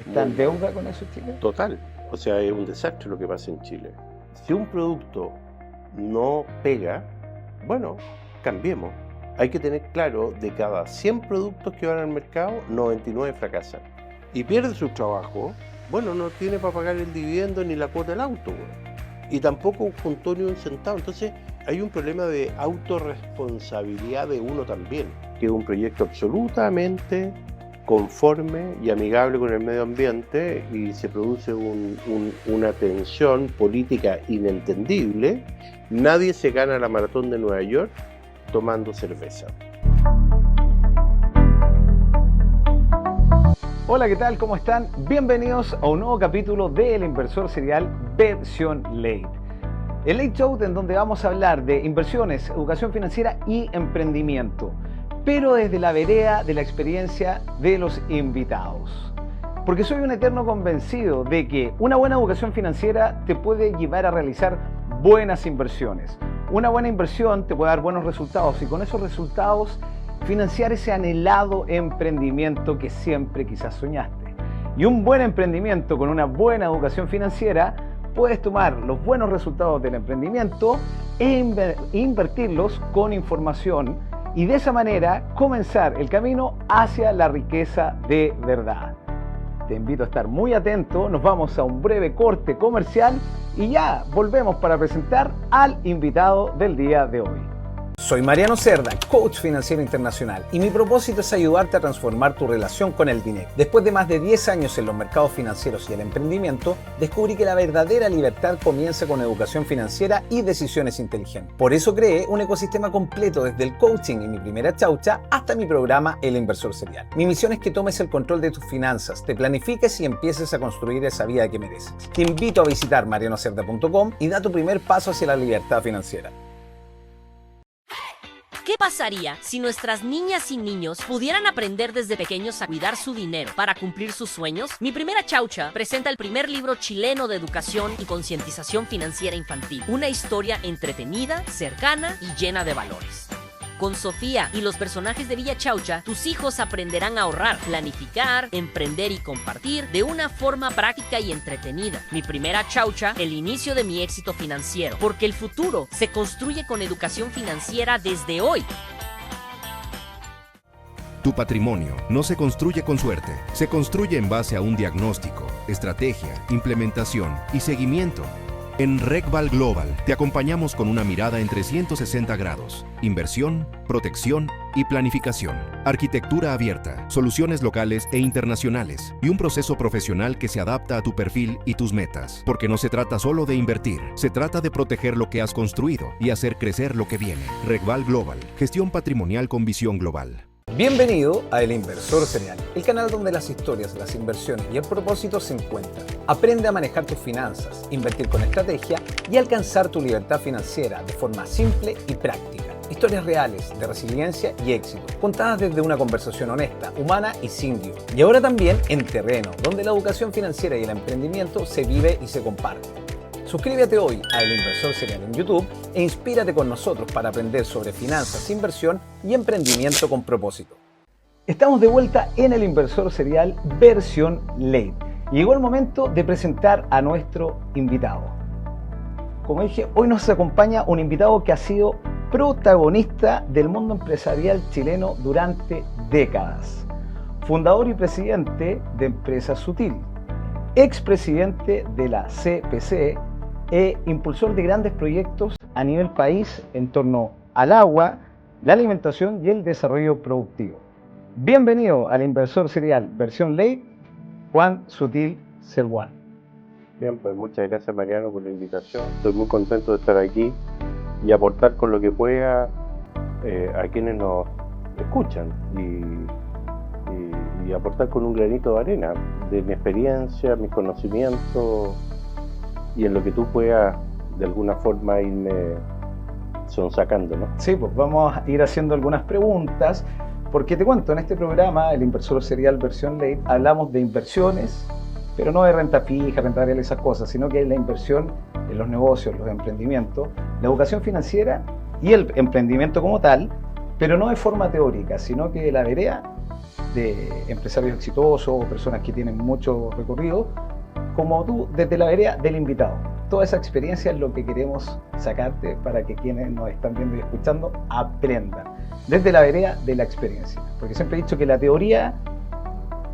¿Está en deuda con eso Chile? Total. O sea, es un desastre lo que pasa en Chile. Si un producto no pega, bueno, cambiemos. Hay que tener claro, de cada 100 productos que van al mercado, 99 fracasan. Y pierde su trabajo, bueno, no tiene para pagar el dividendo ni la cuota del auto, y tampoco juntó ni un centavo. Entonces hay un problema de autorresponsabilidad de uno también, que es un proyecto absolutamente conforme y amigable con el medio ambiente, y se produce una tensión política inentendible. Nadie se gana la maratón de Nueva York tomando cerveza. Hola, ¿qué tal? ¿Cómo están? Bienvenidos a un nuevo capítulo de El Inversor Serial versión Late. El Late Show en donde vamos a hablar de inversiones, educación financiera y emprendimiento, pero desde la vereda de la experiencia de los invitados. Porque soy un eterno convencido de que una buena educación financiera te puede llevar a realizar buenas inversiones. Una buena inversión te puede dar buenos resultados y con esos resultados financiar ese anhelado emprendimiento que siempre quizás soñaste. Y un buen emprendimiento con una buena educación financiera, puedes tomar los buenos resultados del emprendimiento e invertirlos con información y de esa manera comenzar el camino hacia la riqueza de verdad. Te invito a estar muy atento, nos vamos a un breve corte comercial y ya volvemos para presentar al invitado del día de hoy. Soy Mariano Cerda, coach financiero internacional, y mi propósito es ayudarte a transformar tu relación con el dinero. Después de más de 10 años en los mercados financieros y el emprendimiento, descubrí que la verdadera libertad comienza con educación financiera y decisiones inteligentes. Por eso creé un ecosistema completo desde el coaching y mi primera chaucha hasta mi programa El Inversor Serial. Mi misión es que tomes el control de tus finanzas, te planifiques y empieces a construir esa vida que mereces. Te invito a visitar marianocerda.com y da tu primer paso hacia la libertad financiera. ¿Qué pasaría si nuestras niñas y niños pudieran aprender desde pequeños a cuidar su dinero para cumplir sus sueños? Mi primera chaucha presenta el primer libro chileno de educación y concientización financiera infantil. Una historia entretenida, cercana y llena de valores. Con Sofía y los personajes de Villa Chaucha, tus hijos aprenderán a ahorrar, planificar, emprender y compartir de una forma práctica y entretenida. Mi primera chaucha, el inicio de mi éxito financiero, porque el futuro se construye con educación financiera desde hoy. Tu patrimonio no se construye con suerte, se construye en base a un diagnóstico, estrategia, implementación y seguimiento. En RegVal Global te acompañamos con una mirada en 360 grados, inversión, protección y planificación, arquitectura abierta, soluciones locales e internacionales y un proceso profesional que se adapta a tu perfil y tus metas. Porque no se trata solo de invertir, se trata de proteger lo que has construido y hacer crecer lo que viene. RegVal Global, gestión patrimonial con visión global. Bienvenido a El Inversor Serial, el canal donde las historias, las inversiones y el propósito se encuentran. Aprende a manejar tus finanzas, invertir con estrategia y alcanzar tu libertad financiera de forma simple y práctica. Historias reales de resiliencia y éxito, contadas desde una conversación honesta, humana y sin guión. Y ahora también en terreno, donde la educación financiera y el emprendimiento se vive y se comparte. Suscríbete hoy a El Inversor Serial en YouTube e inspírate con nosotros para aprender sobre finanzas, inversión y emprendimiento con propósito. Estamos de vuelta en El Inversor Serial versión Late. Llegó el momento de presentar a nuestro invitado. Como dije, hoy nos acompaña un invitado que ha sido protagonista del mundo empresarial chileno durante décadas. Fundador y presidente de Empresa Sutil, expresidente de la CPC e impulsor de grandes proyectos a nivel país en torno al agua, la alimentación y el desarrollo productivo. Bienvenido al Inversor Serial versión Late, Juan Sutil Serwan. Bien, pues muchas gracias Mariano por la invitación. Estoy muy contento de estar aquí y aportar con lo que pueda a quienes nos escuchan y aportar con un granito de arena de mi experiencia, mis conocimientos y en lo que tú puedas de alguna forma irme sonsacando, ¿no? Sí, pues vamos a ir haciendo algunas preguntas, porque te cuento, en este programa, El Inversor Serial versión Late, hablamos de inversiones, pero no de renta fija, renta variable, esas cosas, sino que la inversión en los negocios, los emprendimientos, la educación financiera y el emprendimiento como tal, pero no de forma teórica, sino que de la vereda de empresarios exitosos o personas que tienen mucho recorrido, como tú, desde la vereda del invitado. Toda esa experiencia es lo que queremos sacarte para que quienes nos están viendo y escuchando aprendan, desde la vereda de la experiencia. Porque siempre he dicho que la teoría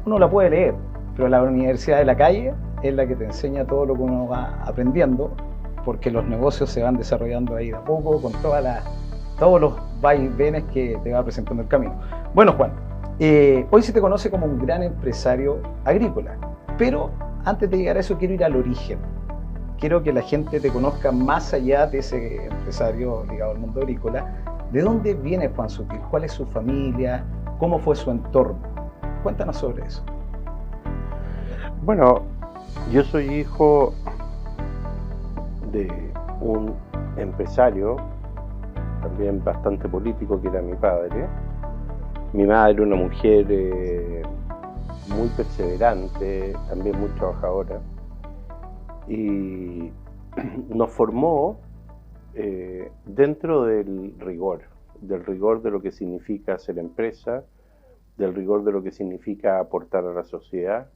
uno la puede leer, pero la universidad de la calle es la que te enseña todo lo que uno va aprendiendo, porque los negocios se van desarrollando ahí de a poco, con todos los vaivenes que te va presentando el camino. Bueno, Juan, hoy se te conoce como un gran empresario agrícola, pero antes de llegar a eso quiero ir al origen. Quiero que la gente te conozca más allá de ese empresario ligado al mundo agrícola. ¿De dónde viene Juan Sutil? ¿Cuál es su familia? ¿Cómo fue su entorno? Cuéntanos sobre eso. Bueno, yo soy hijo de un empresario, también bastante político, que era mi padre. Mi madre, una mujer muy perseverante, también muy trabajadora, y nos formó dentro del rigor de lo que significa ser empresa, del rigor de lo que significa aportar a la sociedad,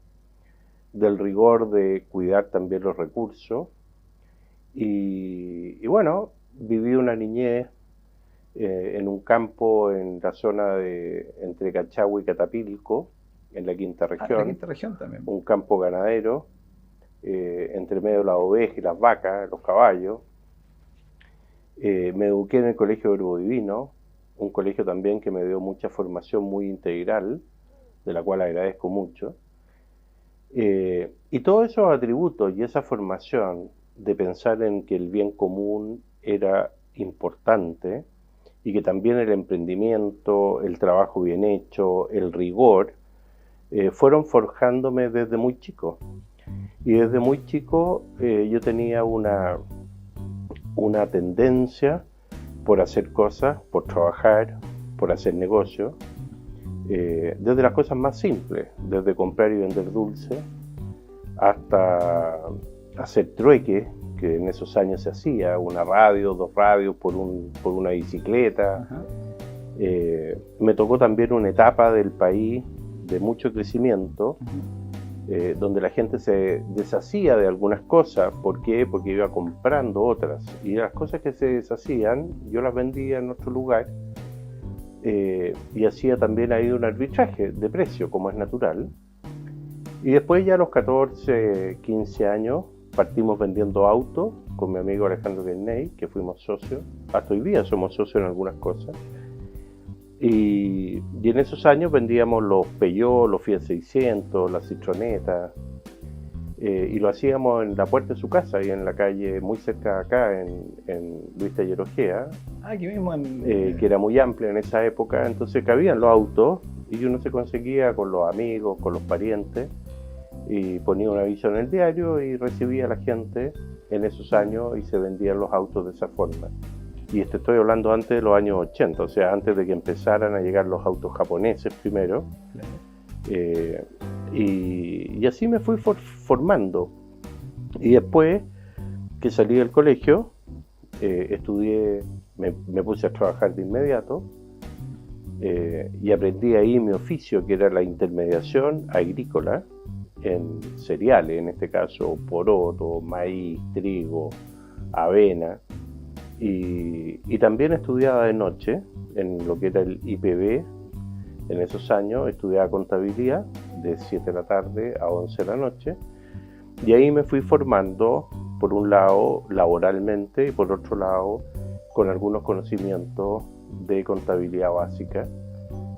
del rigor de cuidar también los recursos. Y bueno, viví una niñez en un campo en la zona entre Cachagua y Catapilco, en la quinta región. La quinta región también. Un campo ganadero, entre medio de las ovejas y las vacas, los caballos. Me eduqué en el Colegio Verbo Divino, un colegio también que me dio mucha formación muy integral, de la cual agradezco mucho. Y todos esos atributos y esa formación de pensar en que el bien común era importante y que también el emprendimiento, el trabajo bien hecho, el rigor, fueron forjándome desde muy chico. Y desde muy chico yo tenía una tendencia por hacer cosas, por trabajar, por hacer negocio, desde las cosas más simples, desde comprar y vender dulce, hasta hacer trueque, que en esos años se hacía, una radio, 2 radios por una bicicleta. Me tocó también una etapa del país de mucho crecimiento, donde la gente se deshacía de algunas cosas. ¿Por qué? Porque iba comprando otras, y las cosas que se deshacían yo las vendía en otro lugar, y hacía también ahí un arbitraje de precio, como es natural. Y después, ya a los 14, 15 años, partimos vendiendo autos con mi amigo Alejandro Guerney, que fuimos socios. Hasta hoy día somos socios en algunas cosas. Y en esos años vendíamos los Peugeot, los Fiat 600, las Citronetas, y lo hacíamos en la puerta de su casa, y en la calle muy cerca de acá, en Luis Taller Ojea, aquí mismo que era muy amplia en esa época. Entonces cabían los autos y uno se conseguía con los amigos, con los parientes, y ponía un aviso en el diario y recibía a la gente en esos años, y se vendían los autos de esa forma. Y estoy hablando antes de los años 80, o sea, antes de que empezaran a llegar los autos japoneses primero. Y así me fui formando. Y después que salí del colegio, estudié, me puse a trabajar de inmediato, y aprendí ahí mi oficio, que era la intermediación agrícola en cereales, en este caso poroto, maíz, trigo, avena. Y también estudiaba de noche en lo que era el IPB. En esos años estudiaba contabilidad de 7 de la tarde a 11 de la noche, y ahí me fui formando, por un lado laboralmente, y por otro lado con algunos conocimientos de contabilidad básica.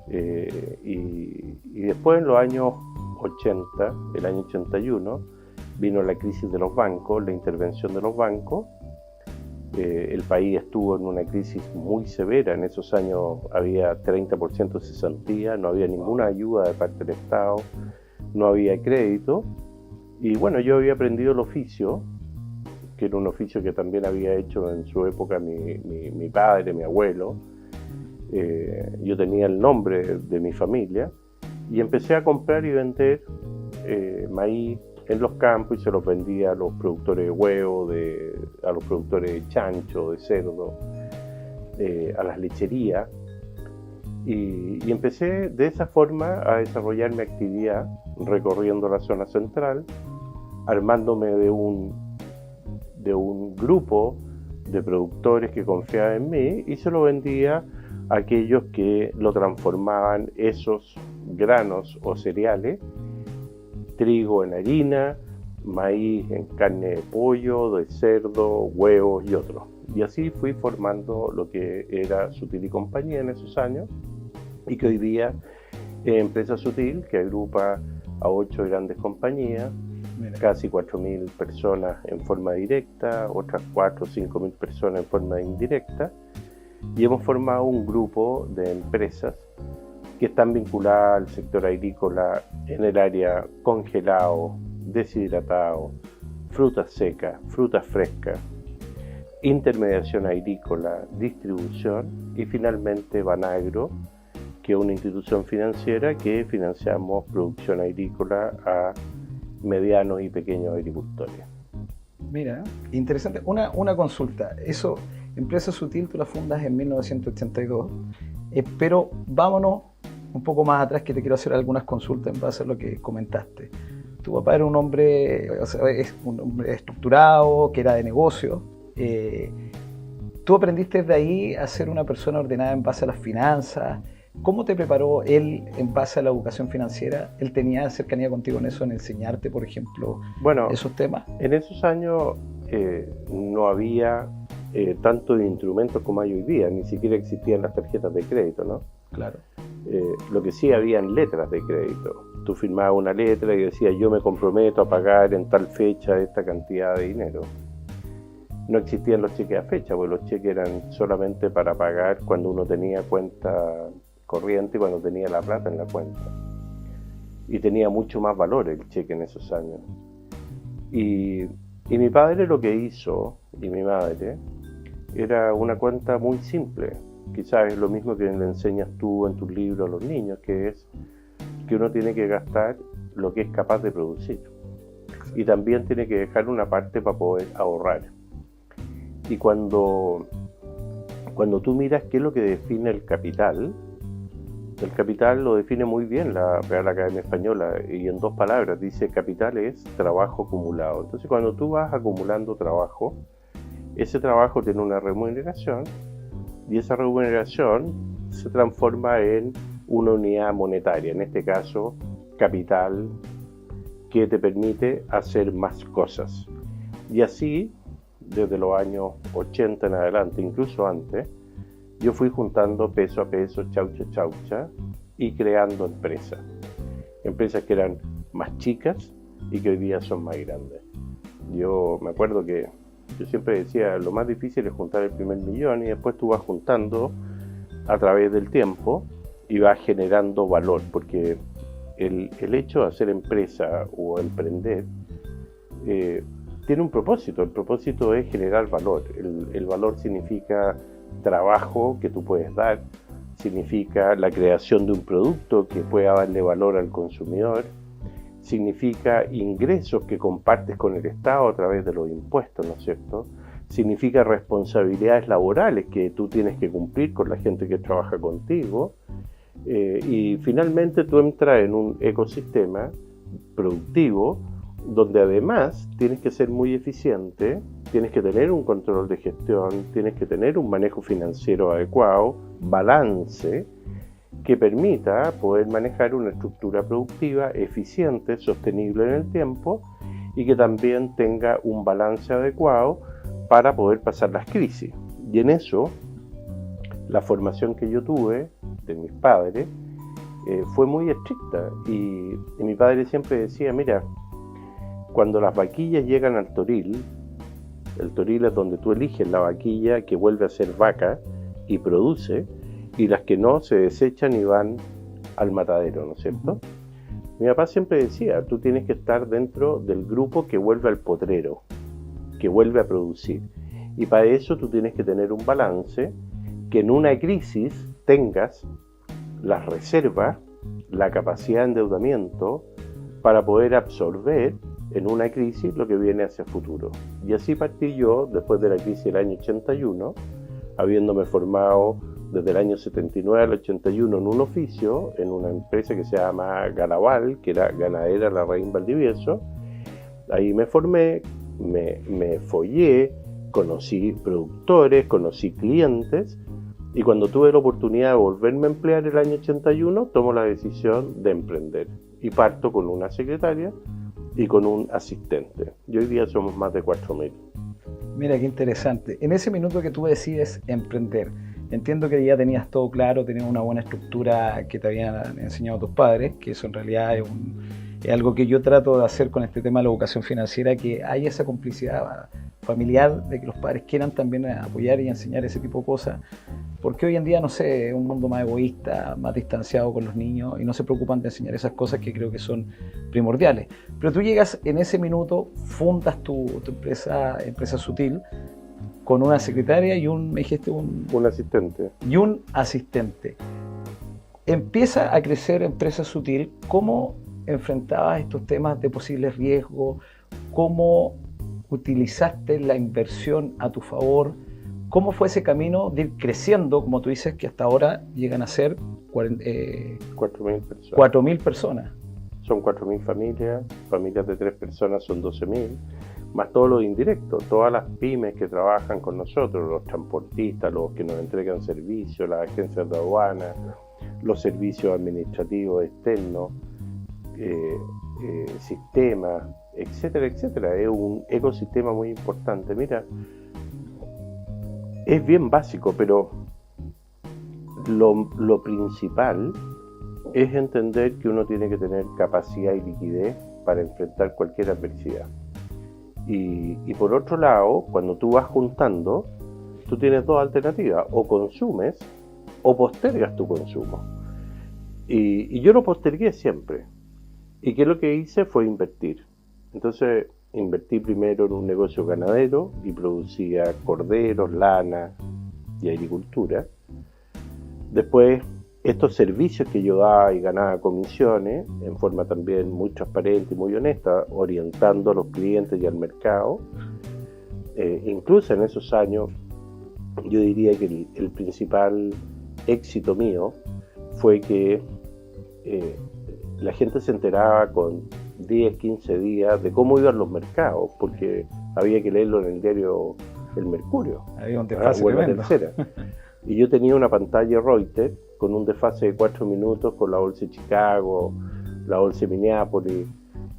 Y después, en los años 80, el año 81, vino la crisis de los bancos, la intervención de los bancos. El país estuvo en una crisis muy severa. En esos años había 30% de cesantía, no había ninguna ayuda de parte del Estado, no había crédito. Y bueno, yo había aprendido el oficio, que era un oficio que también había hecho en su época mi padre, mi abuelo. Yo tenía el nombre de mi familia, y empecé a comprar y vender maíz en los campos, y se los vendía a los productores de huevo, a los productores de chancho, de cerdo, a las lecherías. Y empecé de esa forma a desarrollar mi actividad recorriendo la zona central, armándome de un grupo de productores que confiaban en mí y se lo vendía a aquellos que lo transformaban esos granos o cereales, trigo en harina, maíz en carne de pollo, de cerdo, huevos y otros. Y así fui formando lo que era Sutil y Compañía en esos años y que hoy día es Empresa Sutil, que agrupa a 8 grandes compañías, casi 4.000 personas en forma directa, otras 4 o 5.000 personas en forma indirecta, y hemos formado un grupo de empresas que están vinculadas al sector agrícola en el área congelado, deshidratado, frutas secas, frutas frescas, intermediación agrícola, distribución y finalmente Banagro, que es una institución financiera que financiamos producción agrícola a medianos y pequeños agricultores. Mira, interesante. Una consulta. Eso, Empresa Sutil, tú la fundas en 1982, pero vámonos un poco más atrás, que te quiero hacer algunas consultas en base a lo que comentaste. Tu papá era un hombre, o sea, es un hombre estructurado, que era de negocio. Tú aprendiste de ahí a ser una persona ordenada en base a las finanzas. ¿Cómo te preparó él en base a la educación financiera? ¿Él tenía cercanía contigo en eso, en enseñarte, por ejemplo, esos temas? En esos años no había tantos instrumentos como hay hoy día, ni siquiera existían las tarjetas de crédito, ¿no? Claro. Lo que sí habían letras de crédito. Tú firmabas una letra y decías, yo me comprometo a pagar en tal fecha esta cantidad de dinero. No existían los cheques a fecha, porque los cheques eran solamente para pagar cuando uno tenía cuenta corriente y cuando tenía la plata en la cuenta. Y tenía mucho más valor el cheque en esos años. Y mi padre lo que hizo, y mi madre, era una cuenta muy simple. Quizás es lo mismo que le enseñas tú en tus libros a los niños, que es que uno tiene que gastar lo que es capaz de producir. Y también tiene que dejar una parte para poder ahorrar. Y cuando tú miras qué es lo que define el capital lo define muy bien la Real Academia Española, y en 2 palabras dice: capital es trabajo acumulado. Entonces, cuando tú vas acumulando trabajo, ese trabajo tiene una remuneración, y esa remuneración se transforma en una unidad monetaria, en este caso capital, que te permite hacer más cosas. Y así, desde los años 80 en adelante, incluso antes, yo fui juntando peso a peso, chaucha a chaucha, y creando empresas que eran más chicas y que hoy día son más grandes. Yo me acuerdo que yo siempre decía, lo más difícil es juntar el primer millón, y después tú vas juntando a través del tiempo y vas generando valor, porque el hecho de hacer empresa o emprender tiene un propósito. El propósito es generar valor. El valor significa trabajo que tú puedes dar, significa la creación de un producto que pueda darle valor al consumidor, significa ingresos que compartes con el Estado a través de los impuestos, ¿no es cierto? Significa responsabilidades laborales que tú tienes que cumplir con la gente que trabaja contigo, y finalmente tú entras en un ecosistema productivo donde además tienes que ser muy eficiente, tienes que tener un control de gestión, tienes que tener un manejo financiero adecuado, balance, que permita poder manejar una estructura productiva eficiente, sostenible en el tiempo, y que también tenga un balance adecuado para poder pasar las crisis. Y en eso, la formación que yo tuve de mis padres fue muy estricta, y mi padre siempre decía, mira, cuando las vaquillas llegan al toril, el toril es donde tú eliges la vaquilla que vuelve a ser vaca y produce, y las que no se desechan y van al matadero, ¿no es cierto? Mi papá siempre decía, tú tienes que estar dentro del grupo que vuelve al potrero, que vuelve a producir. Y para eso tú tienes que tener un balance, que en una crisis tengas las reservas, la capacidad de endeudamiento para poder absorber en una crisis lo que viene hacia el futuro. Y así partí yo, después de la crisis del año 81, habiéndome formado desde el año 79 al 81 en un oficio, en una empresa que se llama Ganaval, que era Ganadera Larraín Valdivieso. Ahí me formé, me follé, conocí productores, conocí clientes, y cuando tuve la oportunidad de volverme a emplear el año 81, tomo la decisión de emprender. Y parto con una secretaria y con un asistente. Y hoy día somos más de 4.000. Mira, qué interesante. En ese minuto que tú decides emprender, entiendo que ya tenías todo claro, tenías una buena estructura que te habían enseñado tus padres, que eso en realidad es algo que yo trato de hacer con este tema de la educación financiera, que hay esa complicidad familiar de que los padres quieran también apoyar y enseñar ese tipo de cosas, porque hoy en día, no sé, es un mundo más egoísta, más distanciado con los niños y no se preocupan de enseñar esas cosas que creo que son primordiales. Pero tú llegas en ese minuto, fundas tu empresa Sutil, con una secretaria y me dijiste un asistente. Y un asistente. Empieza a crecer Empresa Sutil. ¿Cómo enfrentabas estos temas de posibles riesgos? ¿Cómo utilizaste la inversión a tu favor? ¿Cómo fue ese camino de ir creciendo, como tú dices, que hasta ahora llegan a ser 4.000 personas? 4.000 personas. Son 4.000 familias de 3 personas son 12.000, más todos los indirectos, todas las pymes que trabajan con nosotros, los transportistas, los que nos entregan servicios, las agencias de aduana, los servicios administrativos externos, sistemas, etcétera, etcétera. Es un ecosistema muy importante. Mira, es bien básico, pero lo principal es entender que uno tiene que tener capacidad y liquidez para enfrentar cualquier adversidad. Y por otro lado, cuando tú vas juntando, tú tienes dos alternativas: o consumes o postergas tu consumo. Y yo lo postergué siempre. ¿Y qué es lo que hice? Fue invertir. Entonces invertí primero en un negocio ganadero y producía corderos, lana y agricultura. Después, estos servicios que yo daba y ganaba comisiones, en forma también muy transparente y muy honesta, orientando a los clientes y al mercado. Incluso en esos años, yo diría que el principal éxito mío fue que la gente se enteraba con 10, 15 días de cómo iban los mercados, porque había que leerlo en el diario El Mercurio. Había un desfase o en la tremendo. Tercera. Y yo tenía una pantalla Reuters con un desfase de 4 minutos con la bolsa de Chicago, la bolsa de Minneapolis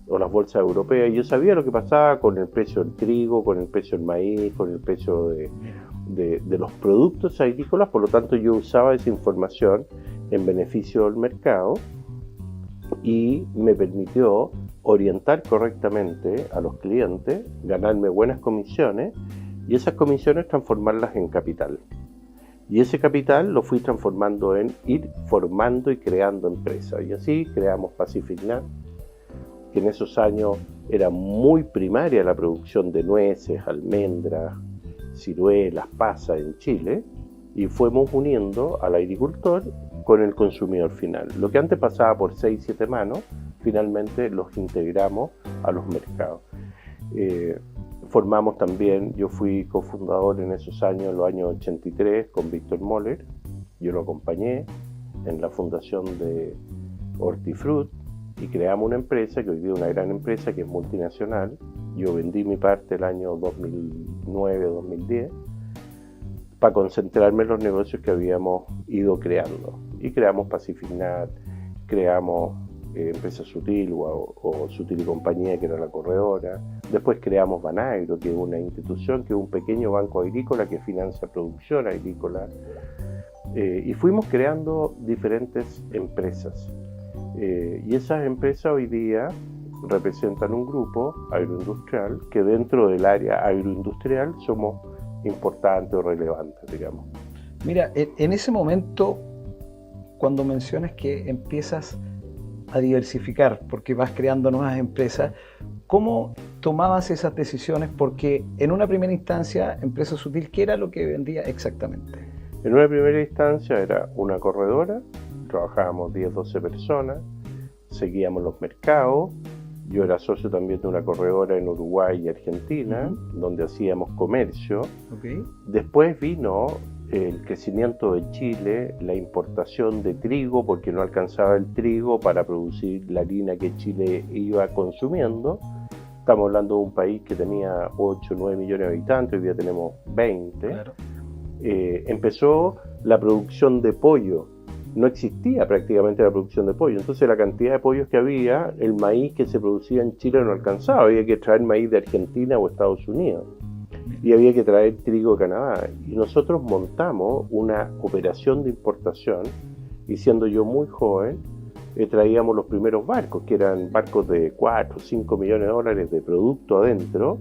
o las bolsas europeas, y yo sabía lo que pasaba con el precio del trigo, con el precio del maíz, con el precio de los productos agrícolas. Por lo tanto, yo usaba esa información en beneficio del mercado y me permitió orientar correctamente a los clientes, ganarme buenas comisiones y esas comisiones transformarlas en capital. Y ese capital lo fui transformando en ir formando y creando empresas. Y así creamos PacificNut, que en esos años era muy primaria la producción de nueces, almendras, ciruelas, pasas en Chile, y fuimos uniendo al agricultor con el consumidor final. Lo que antes pasaba por 6-7 manos, finalmente los integramos a los mercados. Formamos también, yo fui cofundador en esos años, en los años 83, con Víctor Moller. Yo lo acompañé en la fundación de Hortifruit y creamos una empresa que hoy día es una gran empresa que es multinacional. Yo vendí mi parte el año 2009-2010 para concentrarme en los negocios que habíamos ido creando. Y creamos PacificNut, creamos Empresa Sutil o Sutil y Compañía, que era la corredora. Después creamos Banagro, que es una institución, que es un pequeño banco agrícola que financia producción agrícola. Y fuimos creando diferentes empresas. Y esas empresas hoy día representan un grupo agroindustrial que dentro del área agroindustrial somos importantes o relevantes, digamos. Mira, en ese momento, cuando mencionas que empiezas a diversificar, porque vas creando nuevas empresas, ¿cómo tomabas esas decisiones? Porque en una primera instancia, Empresa Sutil, ¿qué era lo que vendía exactamente? En una primera instancia era una corredora, trabajábamos 10-12 personas, seguíamos los mercados. Yo era socio también de una corredora en Uruguay y Argentina, donde hacíamos comercio. Okay. Después vino el crecimiento de Chile, la importación de trigo, porque no alcanzaba el trigo para producir la harina que Chile iba consumiendo. Estamos hablando de un país que tenía 8 o 9 millones de habitantes, hoy día tenemos 20. Claro. Empezó la producción de pollo. No existía prácticamente la producción de pollo, entonces la cantidad de pollos que había, el maíz que se producía en Chile no alcanzaba, había que traer maíz de Argentina o Estados Unidos y había que traer trigo de Canadá, y nosotros montamos una operación de importación, y siendo yo muy joven, traíamos los primeros barcos, que eran barcos de 4 o 5 millones de dólares de producto adentro,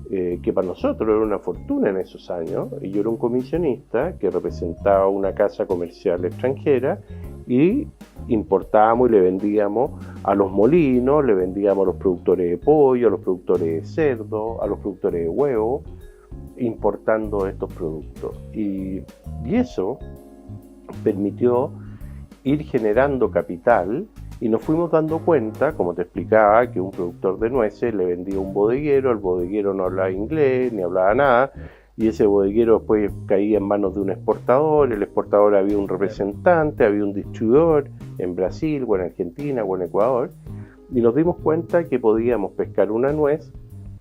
que para nosotros era una fortuna en esos años, y yo era un comisionista que representaba una casa comercial extranjera y importábamos y le vendíamos a los molinos, le vendíamos a los productores de pollo, a los productores de cerdo, a los productores de huevo, importando estos productos. Y eso permitió ir generando capital. Y nos fuimos dando cuenta, como te explicaba, que un productor de nueces le vendía a un bodeguero, el bodeguero no hablaba inglés, ni hablaba nada, y ese bodeguero después caía en manos de un exportador, el exportador había un representante, había un distribuidor en Brasil, o en Argentina, o en Ecuador, y nos dimos cuenta que podíamos pescar una nuez,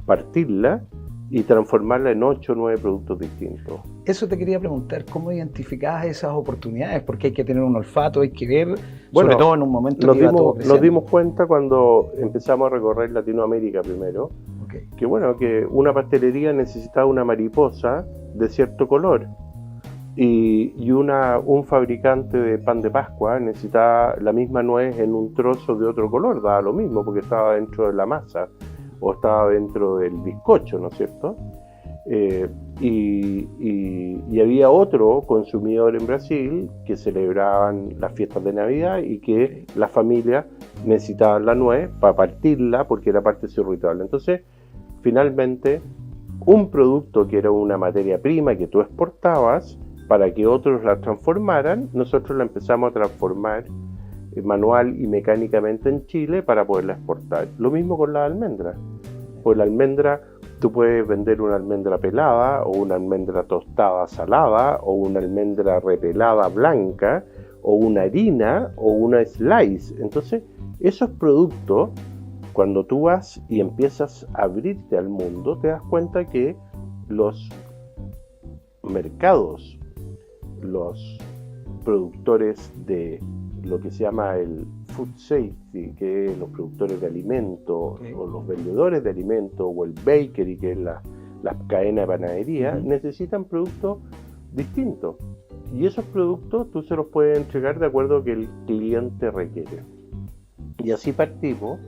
partirla, y transformarla en 8 o 9 productos distintos. Eso te quería preguntar, ¿cómo identificabas esas oportunidades? Porque hay que tener un olfato, hay que ver, bueno, sobre todo en un momento que iba todo creciendo. Nos dimos cuenta cuando empezamos a recorrer Latinoamérica primero, que bueno, que una pastelería necesitaba una mariposa de cierto color, y un fabricante de pan de Pascua necesitaba la misma nuez en un trozo de otro color, daba lo mismo porque estaba dentro de la masa o estaba dentro del bizcocho, ¿no es cierto? Y había otro consumidor en Brasil que celebraban las fiestas de Navidad y que las familias necesitaban la nuez para partirla porque era parte de su ritual. Entonces, finalmente, un producto que era una materia prima que tú exportabas para que otros la transformaran, nosotros la empezamos a transformar manual y mecánicamente en Chile para poderla exportar. Lo mismo con la almendra. Pues la almendra, tú puedes vender una almendra pelada o una almendra tostada salada o una almendra repelada blanca o una harina o una slice. Entonces, esos productos, cuando tú vas y empiezas a abrirte al mundo, te das cuenta que los mercados, los productores de lo que se llama el food safety, que es los productores de alimentos, o los vendedores de alimentos, o el bakery, que es la cadena de panadería, necesitan productos distintos. Y esos productos tú se los puedes entregar de acuerdo a lo que el cliente requiere. Y así partimos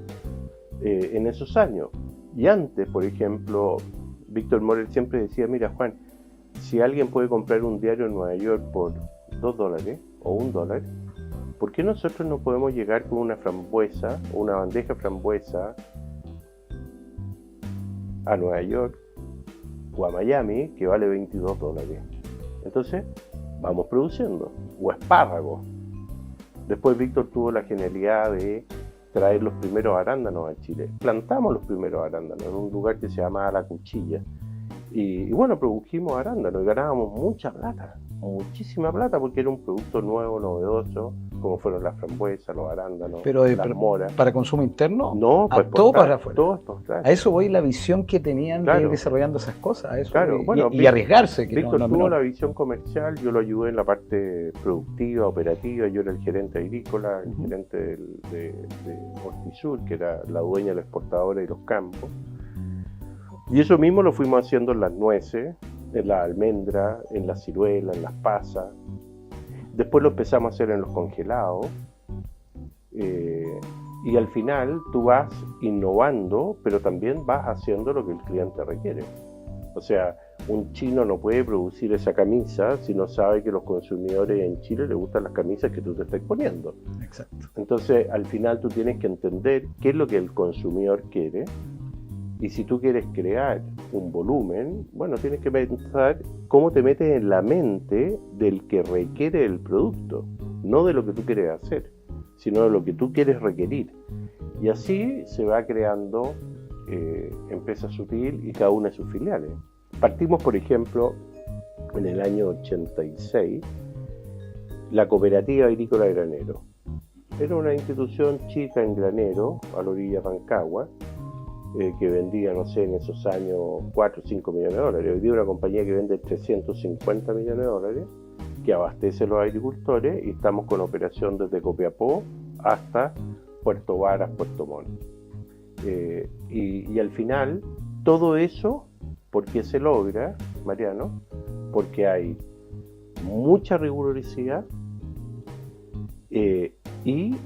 en esos años. Y antes, por ejemplo, Víctor Morel siempre decía, mira Juan, si alguien puede comprar un diario en Nueva York por $2 o $1, ¿por qué nosotros no podemos llegar con una frambuesa o una bandeja frambuesa a Nueva York o a Miami que vale $22? Entonces, vamos produciendo. O espárragos. Después Víctor tuvo la genialidad de traer los primeros arándanos a Chile. Plantamos los primeros arándanos en un lugar que se llamaba La Cuchilla. Y bueno, produjimos arándanos y ganábamos mucha plata, muchísima plata, porque era un producto nuevo, novedoso, como fueron las frambuesas, los arándanos, las moras. ¿Para consumo interno? No, para todo para afuera. Todo exportar. A eso voy, la visión que tenían de ir desarrollando esas cosas, a eso claro, voy, bueno, y arriesgarse. Que Víctor no tuvo la visión comercial, yo lo ayudé en la parte productiva, operativa, yo era el gerente agrícola, el gerente de Hortisur, que era la dueña de la exportadora y los campos. Y eso mismo lo fuimos haciendo en las nueces, en la almendra, en la ciruela, en las pasas. Después lo empezamos a hacer en los congelados. Y al final tú vas innovando, pero también vas haciendo lo que el cliente requiere. O sea, un chino no puede producir esa camisa si no sabe que los consumidores en Chile les gustan las camisas que tú te estás poniendo. Exacto. Entonces, al final tú tienes que entender qué es lo que el consumidor quiere. Y si tú quieres crear un volumen, bueno, tienes que pensar cómo te metes en la mente del que requiere el producto, no de lo que tú quieres hacer, sino de lo que tú quieres requerir. Y así se va creando Empresa Sutil y cada una de sus filiales. Partimos, por ejemplo, en el año 86, la Cooperativa Agrícola Granero. Era una institución chica en Granero, a la orilla de Rancagua, que vendía, no sé, en esos años 4 o 5 millones de dólares. Hoy día una compañía que vende 350 millones de dólares, que abastece a los agricultores, y estamos con operación desde Copiapó hasta Puerto Varas, Puerto Montt. Y al final, todo eso, ¿por qué se logra, Mariano? Porque hay mucha rigurosidad y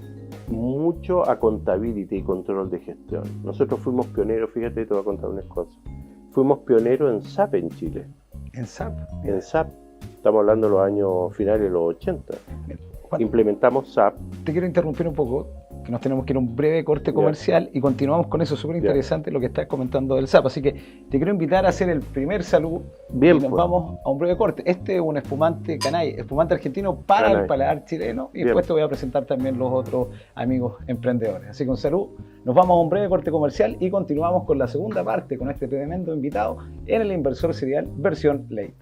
mucho accountability y control de gestión. Nosotros fuimos pioneros, fíjate, te voy a contar unas cosas. Fuimos pioneros en SAP en Chile. ¿En SAP? En SAP. Estamos hablando de los años finales de los 80. Implementamos SAP. Te quiero interrumpir un poco, que nos tenemos que ir a un breve corte comercial y continuamos con eso. Súper interesante lo que estás comentando del SAP. Así que te quiero invitar a hacer el primer salud. Bien, y nos vamos a un breve corte. Este es un espumante Canay, espumante argentino para el paladar chileno. Y después te voy a presentar también los otros amigos emprendedores. Así que un salud. Nos vamos a un breve corte comercial y continuamos con la segunda parte con este tremendo invitado en el Inversor Serial versión Late.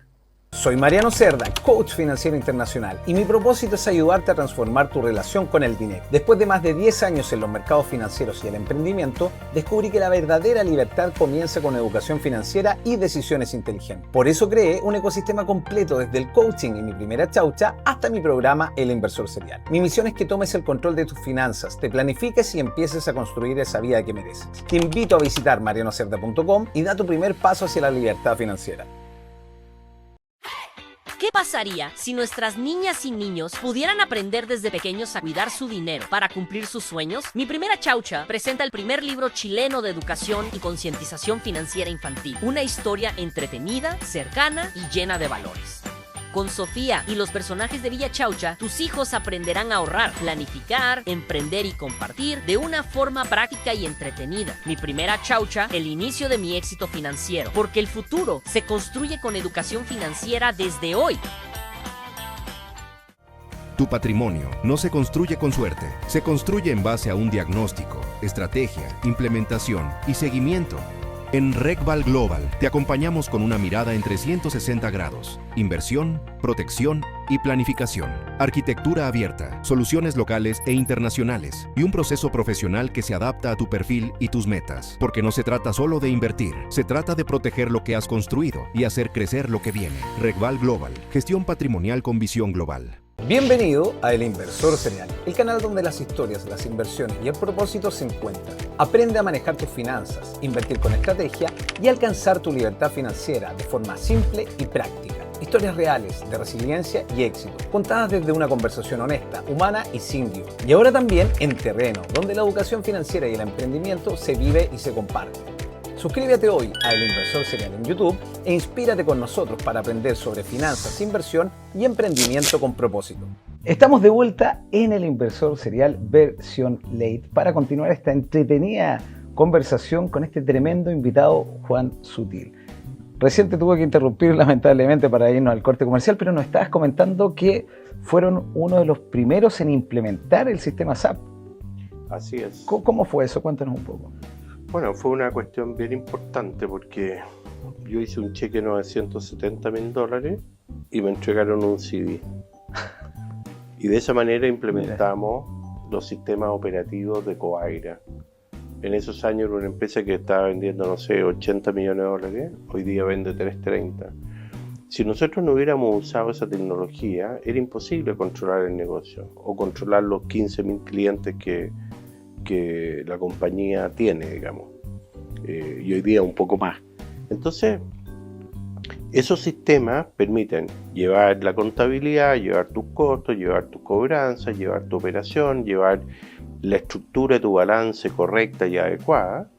Soy Mariano Cerda, coach financiero internacional, y mi propósito es ayudarte a transformar tu relación con el dinero. Después de más de 10 años en los mercados financieros y el emprendimiento, descubrí que la verdadera libertad comienza con educación financiera y decisiones inteligentes. Por eso creé un ecosistema completo desde el coaching y mi primera chaucha hasta mi programa El Inversor Serial. Mi misión es que tomes el control de tus finanzas, te planifiques y empieces a construir esa vida que mereces. Te invito a visitar marianocerda.com y da tu primer paso hacia la libertad financiera. ¿Qué pasaría si nuestras niñas y niños pudieran aprender desde pequeños a cuidar su dinero para cumplir sus sueños? Mi primera chaucha presenta el primer libro chileno de educación y concientización financiera infantil. Una historia entretenida, cercana y llena de valores. Con Sofía y los personajes de Villa Chaucha, tus hijos aprenderán a ahorrar, planificar, emprender y compartir de una forma práctica y entretenida. Mi primera chaucha, el inicio de mi éxito financiero, porque el futuro se construye con educación financiera desde hoy. Tu patrimonio no se construye con suerte, se construye en base a un diagnóstico, estrategia, implementación y seguimiento. En RegVal Global te acompañamos con una mirada en 360 grados, inversión, protección y planificación, arquitectura abierta, soluciones locales e internacionales y un proceso profesional que se adapta a tu perfil y tus metas. Porque no se trata solo de invertir, se trata de proteger lo que has construido y hacer crecer lo que viene. RegVal Global, gestión patrimonial con visión global. Bienvenido a El Inversor Serial, el canal donde las historias, las inversiones y el propósito se encuentran. Aprende a manejar tus finanzas, invertir con estrategia y alcanzar tu libertad financiera de forma simple y práctica. Historias reales de resiliencia y éxito, contadas desde una conversación honesta, humana y sin guión. Y ahora también en terreno, donde la educación financiera y el emprendimiento se vive y se comparte. Suscríbete hoy a El Inversor Serial en YouTube e inspírate con nosotros para aprender sobre finanzas, inversión y emprendimiento con propósito. Estamos de vuelta en El Inversor Serial versión Late para continuar esta entretenida conversación con este tremendo invitado, Juan Sutil. Recién te tuve que interrumpir lamentablemente para irnos al corte comercial, pero nos estabas comentando que fueron uno de los primeros en implementar el sistema SAP. Así es. ¿Cómo fue eso? Cuéntanos un poco. Bueno, fue una cuestión bien importante porque yo hice un cheque de $970.000 y me entregaron un CD. Y de esa manera implementamos los sistemas operativos de Coaira. En esos años era una empresa que estaba vendiendo, no sé, $80 millones, hoy día vende 330. Si nosotros no hubiéramos usado esa tecnología, era imposible controlar el negocio o controlar los 15.000 clientes que la compañía tiene, digamos, y hoy día un poco más. Entonces, esos sistemas permiten llevar la contabilidad, llevar tus costos, llevar tus cobranzas, llevar tu operación, llevar la estructura de tu balance correcta y adecuada.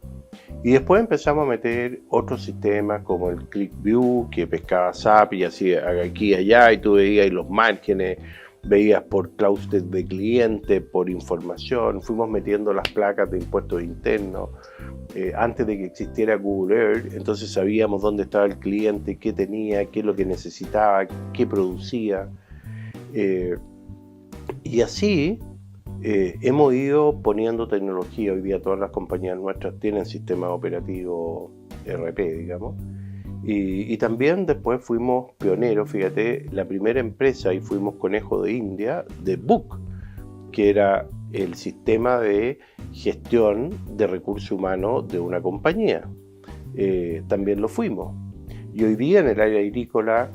Y después empezamos a meter otros sistemas como el ClickView, que pescaba SAP y hacía aquí y allá, y tú veías los márgenes, veías por clúster de cliente, por información. Fuimos metiendo las placas de impuestos internos antes de que existiera Google Earth, entonces sabíamos dónde estaba el cliente, qué tenía, qué es lo que necesitaba, qué producía, y así hemos ido poniendo tecnología. Hoy día todas las compañías nuestras tienen sistemas operativos RP, digamos, Y también después fuimos pioneros, fíjate, la primera empresa, y fuimos conejo de India, de Book, que era el sistema de gestión de recursos humanos de una compañía. También lo fuimos. Y hoy día en el área agrícola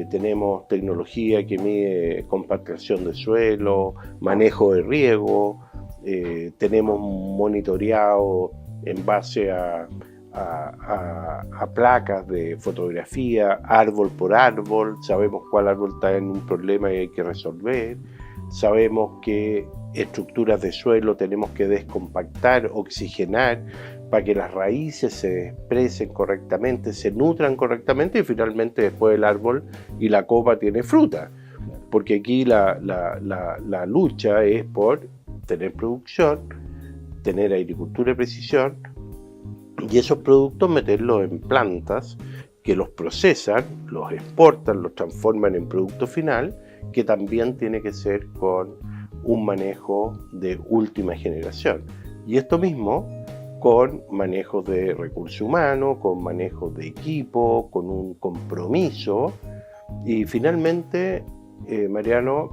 tenemos tecnología que mide compactación de suelo, manejo de riego, tenemos monitoreado en base a placas de fotografía, árbol por árbol, sabemos cuál árbol está en un problema y hay que resolver, sabemos qué estructuras de suelo tenemos que descompactar, oxigenar, para que las raíces se expresen correctamente, se nutran correctamente y finalmente después el árbol y la copa tiene fruta. Porque aquí la lucha es por tener producción, tener agricultura de precisión y esos productos meterlos en plantas que los procesan, los exportan, los transforman en producto final, que también tiene que ser con un manejo de última generación. Y esto mismo con manejos de recursos humanos, con manejos de equipo, con un compromiso. Y finalmente, Mariano,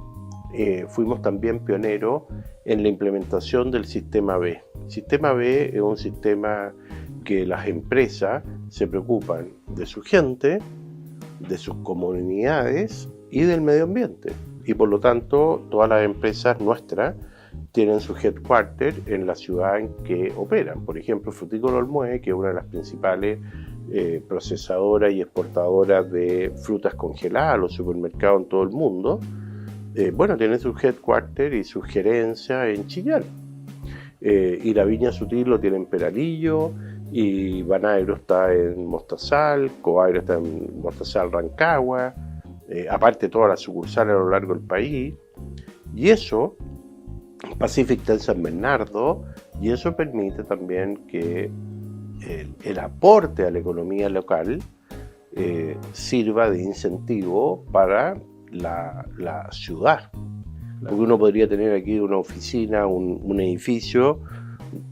fuimos también pioneros en la implementación del sistema B. El sistema B es un sistema que las empresas se preocupan de su gente, de sus comunidades y del medio ambiente. Y por lo tanto, todas las empresas nuestras tienen su headquarter en la ciudad en que operan. Por ejemplo, Frutícola Olmué, que es una de las principales procesadoras y exportadoras de frutas congeladas a los supermercados en todo el mundo, tiene su headquarter y su gerencia en Chillán. Y la Viña Sutil lo tiene en Peralillo, y Banagro está en Mostazal, Coagro está en Mostazal, Rancagua, aparte todas las sucursales a lo largo del país. Y eso, Pacific está en San Bernardo, y eso permite también que el aporte a la economía local sirva de incentivo para la ciudad. Porque uno podría tener aquí una oficina, un edificio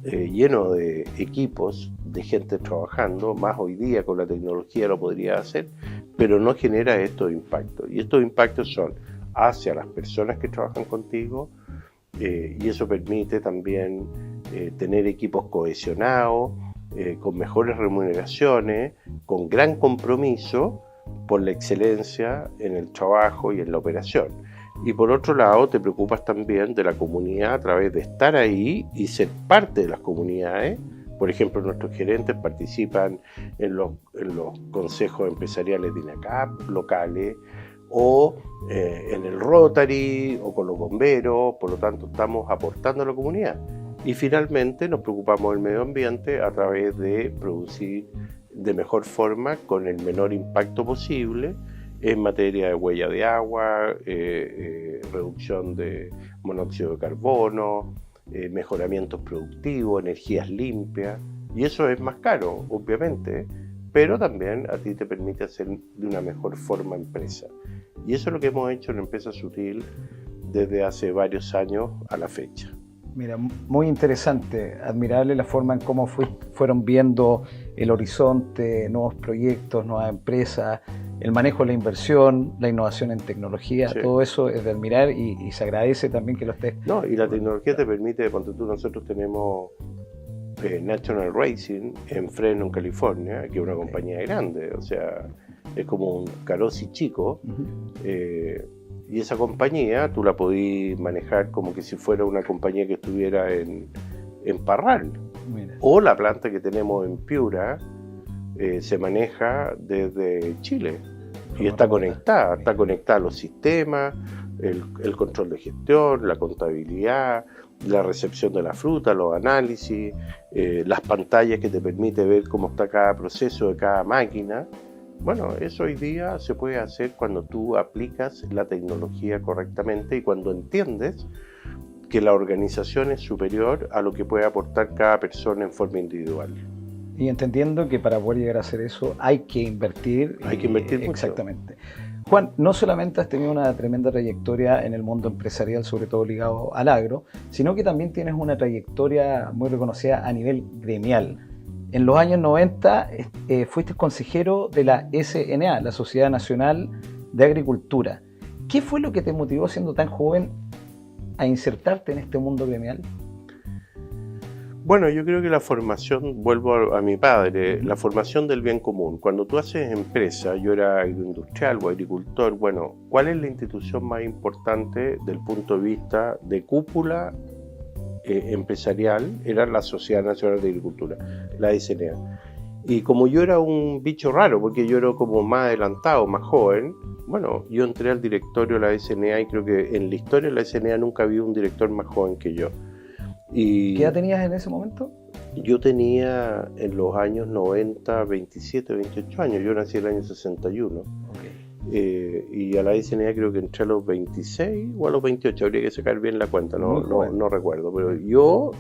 lleno de equipos, de gente trabajando, más hoy día con la tecnología lo podría hacer, pero no genera estos impactos. Y estos impactos son hacia las personas que trabajan contigo, y eso permite también tener equipos cohesionados, con mejores remuneraciones, con gran compromiso por la excelencia en el trabajo y en la operación. Y por otro lado, te preocupas también de la comunidad a través de estar ahí y ser parte de las comunidades. Por ejemplo, nuestros gerentes participan en los consejos empresariales de INACAP locales, o en el Rotary, o con los bomberos. Por lo tanto, estamos aportando a la comunidad. Y finalmente nos preocupamos del medio ambiente a través de producir de mejor forma, con el menor impacto posible, en materia de huella de agua, reducción de monóxido de carbono, mejoramientos productivos, energías limpias. Y eso es más caro, obviamente, pero también a ti te permite hacer de una mejor forma empresa. Y eso es lo que hemos hecho en Empresa Sutil desde hace varios años a la fecha. Mira, muy interesante, admirable la forma en cómo fueron viendo el horizonte, nuevos proyectos, nuevas empresas, el manejo de la inversión, la innovación en tecnología, sí. Todo eso es de admirar y se agradece también que lo estés. No, y la tecnología te permite, cuando nosotros tenemos National Racing en Fresno, en California, que es una compañía grande, o sea, es como un Carosi chico. Y esa compañía tú la podís manejar como que si fuera una compañía que estuviera en Parral. Mira. O la planta que tenemos en Piura se maneja desde Chile. Y está conectada a los sistemas, el control de gestión, la contabilidad, la recepción de la fruta, los análisis, las pantallas que te permite ver cómo está cada proceso de cada máquina. Bueno, eso hoy día se puede hacer cuando tú aplicas la tecnología correctamente y cuando entiendes que la organización es superior a lo que puede aportar cada persona en forma individual. Y entendiendo que para poder llegar a hacer eso hay que invertir. Hay que invertir mucho. Exactamente. Juan, no solamente has tenido una tremenda trayectoria en el mundo empresarial, sobre todo ligado al agro, sino que también tienes una trayectoria muy reconocida a nivel gremial. En los años 90 fuiste consejero de la SNA, la Sociedad Nacional de Agricultura. ¿Qué fue lo que te motivó siendo tan joven a insertarte en este mundo gremial? Bueno, yo creo que la formación, vuelvo a mi padre, la formación del bien común. Cuando tú haces empresa, yo era agroindustrial o agricultor, bueno, ¿cuál es la institución más importante del punto de vista de cúpula empresarial? Era la Sociedad Nacional de Agricultura, la SNA. Y como yo era un bicho raro, porque yo era como más adelantado, más joven, bueno, yo entré al directorio de la SNA y creo que en la historia de la SNA nunca había un director más joven que yo. Y ¿qué edad tenías en ese momento? yo tenía en los años 90, 27, 28 años, yo nací en el año 61. Okay. Y a la SNA creo que entré a los 26 o a los 28, habría que sacar bien la cuenta, no recuerdo, pero yo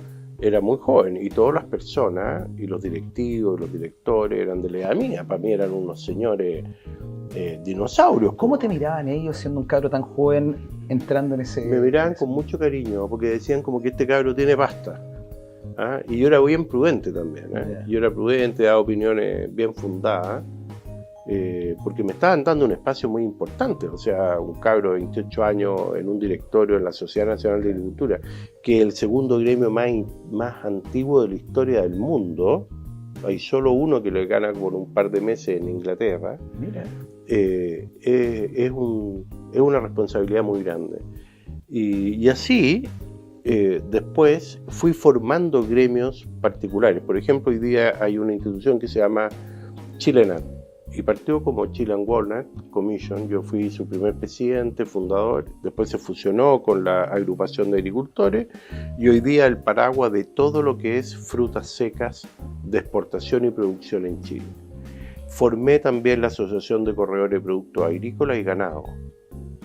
era muy joven y todas las personas y los directivos y los directores eran de la edad mía, para mí eran unos señores dinosaurios. ¿Cómo te miraban ellos siendo un cabro tan joven entrando en ese...? Me miraban con mucho cariño porque decían como que este cabro tiene pasta. ¿Ah? Y yo era bien prudente también, Yeah. Yo era prudente, daba opiniones bien fundadas, porque me estaban dando un espacio muy importante, o sea, un cabro de 28 años en un directorio en la Sociedad Nacional de Agricultura, que es el segundo gremio más antiguo de la historia del mundo. Hay solo uno que le gana por un par de meses en Inglaterra. Mira. Es una responsabilidad muy grande. Y así, después fui formando gremios particulares. Por ejemplo, hoy día hay una institución que se llama Chilenat y partió como Chilean Walnut Commission. Yo fui su primer presidente, fundador, después se fusionó con la agrupación de agricultores y hoy día el paraguas de todo lo que es frutas secas de exportación y producción en Chile. Formé también la Asociación de Corredores de Productos Agrícolas y Ganado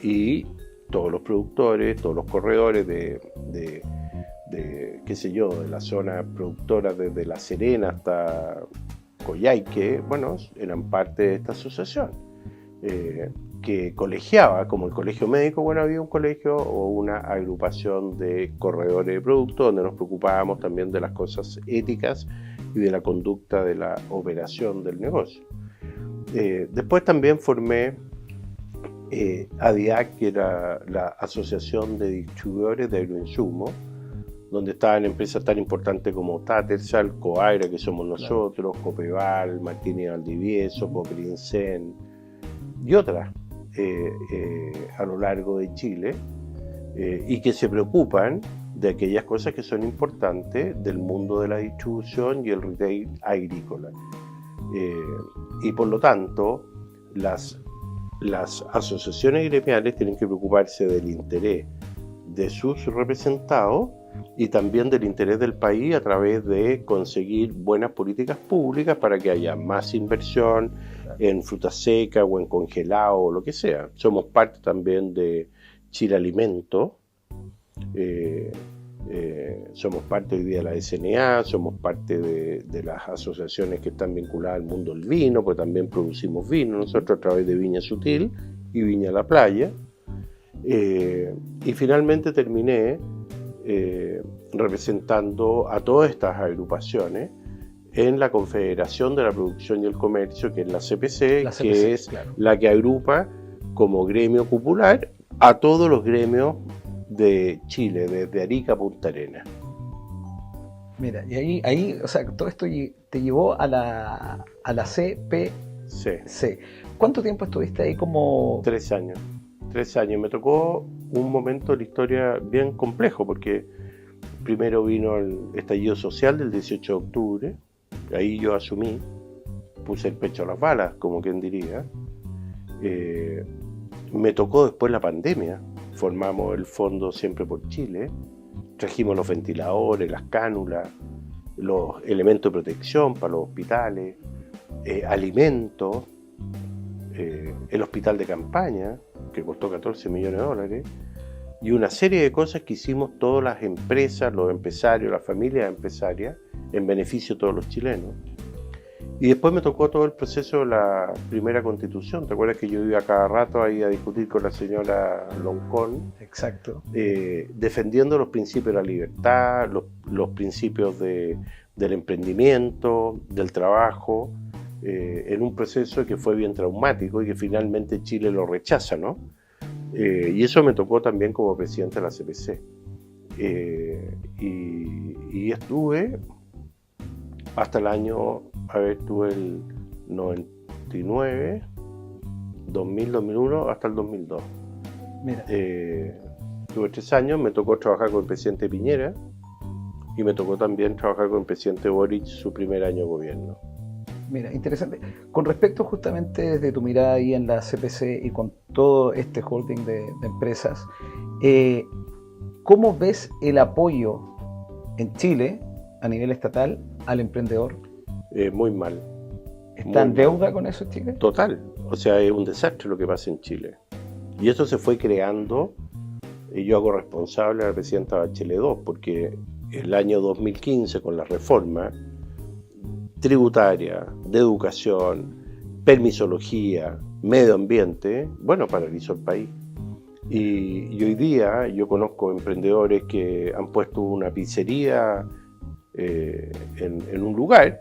y todos los productores, todos los corredores de qué sé yo, de la zona productora desde La Serena hasta Coyhaique, bueno, eran parte de esta asociación que colegiaba, como el colegio médico, bueno, había un colegio o una agrupación de corredores de productos donde nos preocupábamos también de las cosas éticas y de la conducta de la operación del negocio. Después también formé ADIAC, que era la Asociación de Distribuidores de Agroinsumos, donde estaban empresas tan importantes como Tattersall, Coaira, que somos nosotros, Copeval, Martínez Valdivieso, Coprincén y otras a lo largo de Chile, y que se preocupan de aquellas cosas que son importantes del mundo de la distribución y el retail agrícola. Y por lo tanto, las asociaciones gremiales tienen que preocuparse del interés de sus representados y también del interés del país a través de conseguir buenas políticas públicas para que haya más inversión en fruta seca o en congelado o lo que sea. Somos parte también de Chile Alimento, somos parte hoy día de la SNA, somos parte de las asociaciones que están vinculadas al mundo del vino, pues también producimos vino nosotros a través de Viña Sutil y Viña La Playa. Y finalmente terminé representando a todas estas agrupaciones en la Confederación de la Producción y el Comercio, que es la CPC, que es claro, la que agrupa como gremio popular a todos los gremios de Chile, desde Arica a Punta Arenas. Mira, y ahí, o sea, todo esto te llevó a la CPC. Sí. ¿Cuánto tiempo estuviste ahí como...? 3 años. 3 años. Me tocó un momento de la historia bien complejo, porque primero vino el estallido social del 18 de octubre, ahí yo asumí, puse el pecho a las balas, como quien diría. Me tocó después la pandemia, formamos el Fondo Siempre por Chile, trajimos los ventiladores, las cánulas, los elementos de protección para los hospitales, alimentos, el hospital de campaña, que costó 14 millones de dólares, y una serie de cosas que hicimos todas las empresas, los empresarios, las familias empresarias, en beneficio de todos los chilenos. Y después me tocó todo el proceso de la primera constitución. ¿Te acuerdas que yo iba cada rato ahí a discutir con la señora Loncón? Exacto. Defendiendo los principios de la libertad, los principios de del emprendimiento, del trabajo, en un proceso que fue bien traumático y que finalmente Chile lo rechaza, ¿no? Y eso me tocó también como presidente de la CPC. Y estuve hasta el año, estuve el 99, 2000, 2001, hasta el 2002. Mira. Tuve 3 años, me tocó trabajar con el presidente Piñera y me tocó también trabajar con el presidente Boric su primer año de gobierno. Mira, interesante. Con respecto justamente desde tu mirada ahí en la CPC y con todo este holding de empresas, ¿cómo ves el apoyo en Chile a nivel estatal al emprendedor? Muy mal. ¿Está en deuda con eso Chile? Total. O sea, es un desastre lo que pasa en Chile. Y eso se fue creando, y yo hago responsable a la presidenta Bachelet II, porque el año 2015, con la reforma tributaria, de educación, permisología, medio ambiente, bueno, paralizó el país. Y hoy día yo conozco emprendedores que han puesto una pizzería en un lugar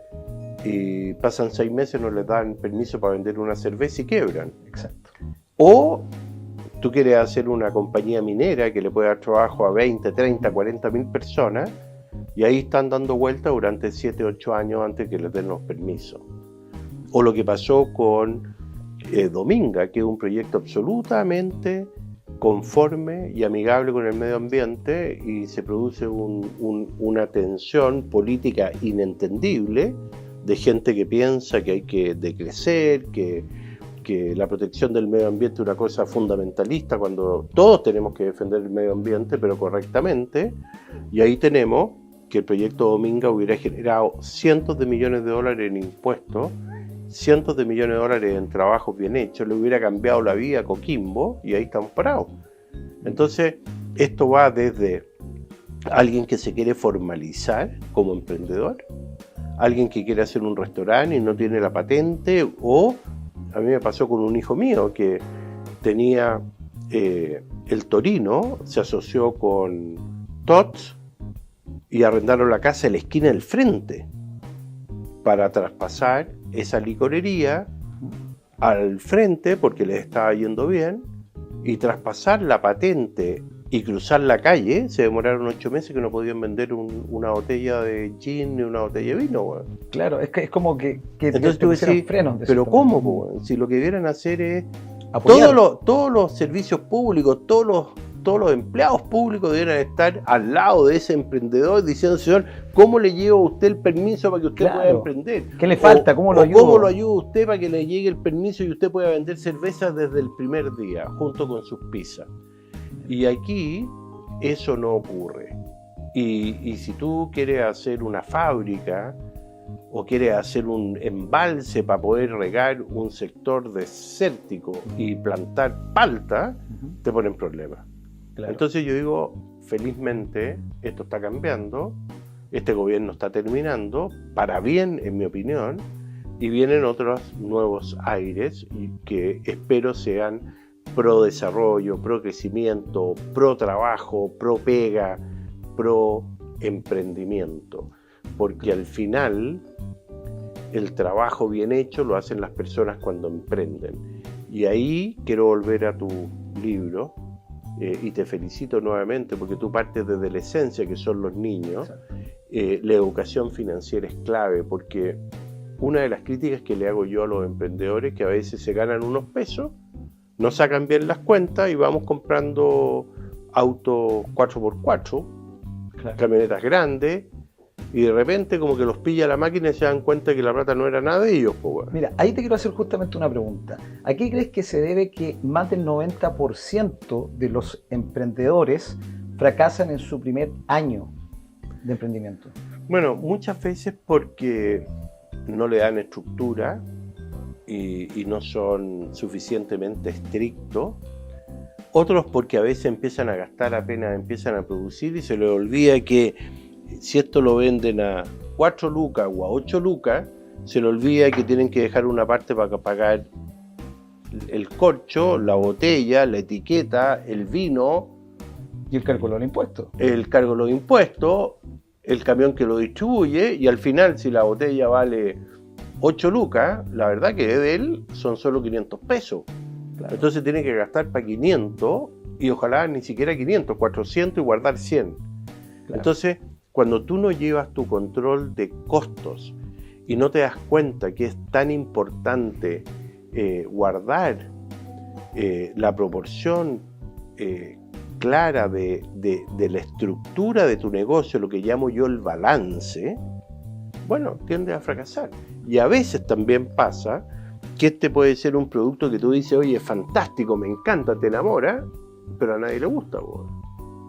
y pasan 6 meses, no les dan permiso para vender una cerveza y quebran. Exacto. O tú quieres hacer una compañía minera que le puede dar trabajo a 20, 30, 40 mil personas y ahí están dando vueltas durante 7, 8 años antes que les den los permisos. O lo que pasó con Dominga, que es un proyecto absolutamente conforme y amigable con el medio ambiente y se produce una tensión política inentendible de gente que piensa que hay que decrecer, que la protección del medio ambiente es una cosa fundamentalista cuando todos tenemos que defender el medio ambiente, pero correctamente. Y ahí tenemos que el proyecto Dominga hubiera generado cientos de millones de dólares en impuestos, cientos de millones de dólares en trabajos bien hechos, le hubiera cambiado la vida a Coquimbo y ahí estamos parados. Entonces, esto va desde alguien que se quiere formalizar como emprendedor, alguien que quiere hacer un restaurante y no tiene la patente, o a mí me pasó con un hijo mío que tenía el Torino, se asoció con TOTS y arrendaron la casa en la esquina del frente para traspasar esa licorería al frente porque les estaba yendo bien y traspasar la patente y cruzar la calle. Se demoraron 8 meses que no podían vender una botella de gin ni una botella de vino, güey. Claro, es como que entonces tú decís, frenos. pero ¿cómo, güey? Si lo que debieran hacer es apoyar. Todos los servicios públicos, todos los empleados públicos debieran estar al lado de ese emprendedor diciendo, señor, ¿cómo le lleva a usted el permiso para que usted pueda emprender? ¿Qué le falta? ¿Cómo lo ayuda? ¿Cómo lo ayuda usted para que le llegue el permiso y usted pueda vender cervezas desde el primer día, junto con sus pizzas? Y aquí eso no ocurre. Y si tú quieres hacer una fábrica o quieres hacer un embalse para poder regar un sector desértico y plantar palta, te ponen problemas. Claro. Entonces yo digo, felizmente esto está cambiando, este gobierno está terminando, para bien en mi opinión, y vienen otros nuevos aires y que espero sean pro desarrollo, pro crecimiento, pro trabajo, pro pega, pro emprendimiento, porque al final el trabajo bien hecho lo hacen las personas cuando emprenden. Y ahí quiero volver a tu libro, y te felicito nuevamente porque tú partes desde la esencia que son los niños. La educación financiera es clave porque una de las críticas que le hago yo a los emprendedores es que a veces se ganan unos pesos, no sacan bien las cuentas y vamos comprando autos 4x4, claro, camionetas grandes, y de repente como que los pilla la máquina y se dan cuenta que la plata no era nada de ellos. Pues. Mira, ahí te quiero hacer justamente una pregunta. ¿A qué crees que se debe que más del 90% de los emprendedores fracasan en su primer año de emprendimiento? Bueno, muchas veces porque no le dan estructura y no son suficientemente estrictos. Otros porque a veces empiezan a gastar apenas empiezan a producir y se les olvida que si esto lo venden a 4 lucas o a 8 lucas, se les olvida que tienen que dejar una parte para pagar el corcho, la botella, la etiqueta, el vino. Y el cargo de los impuestos. El cargo de los impuestos. el camión que lo distribuye, y al final si la botella vale 8 lucas, la verdad que de él son solo 500 pesos. Claro. Entonces tiene que gastar para 500 y ojalá ni siquiera 500, 400 y guardar 100. Claro. Entonces, cuando tú no llevas tu control de costos y no te das cuenta que es tan importante guardar la proporción clara de la estructura de tu negocio, lo que llamo yo el balance, bueno, tiende a fracasar. Y a veces también pasa que este puede ser un producto que tú dices, oye, es fantástico, me encanta, te enamora, pero a nadie le gusta.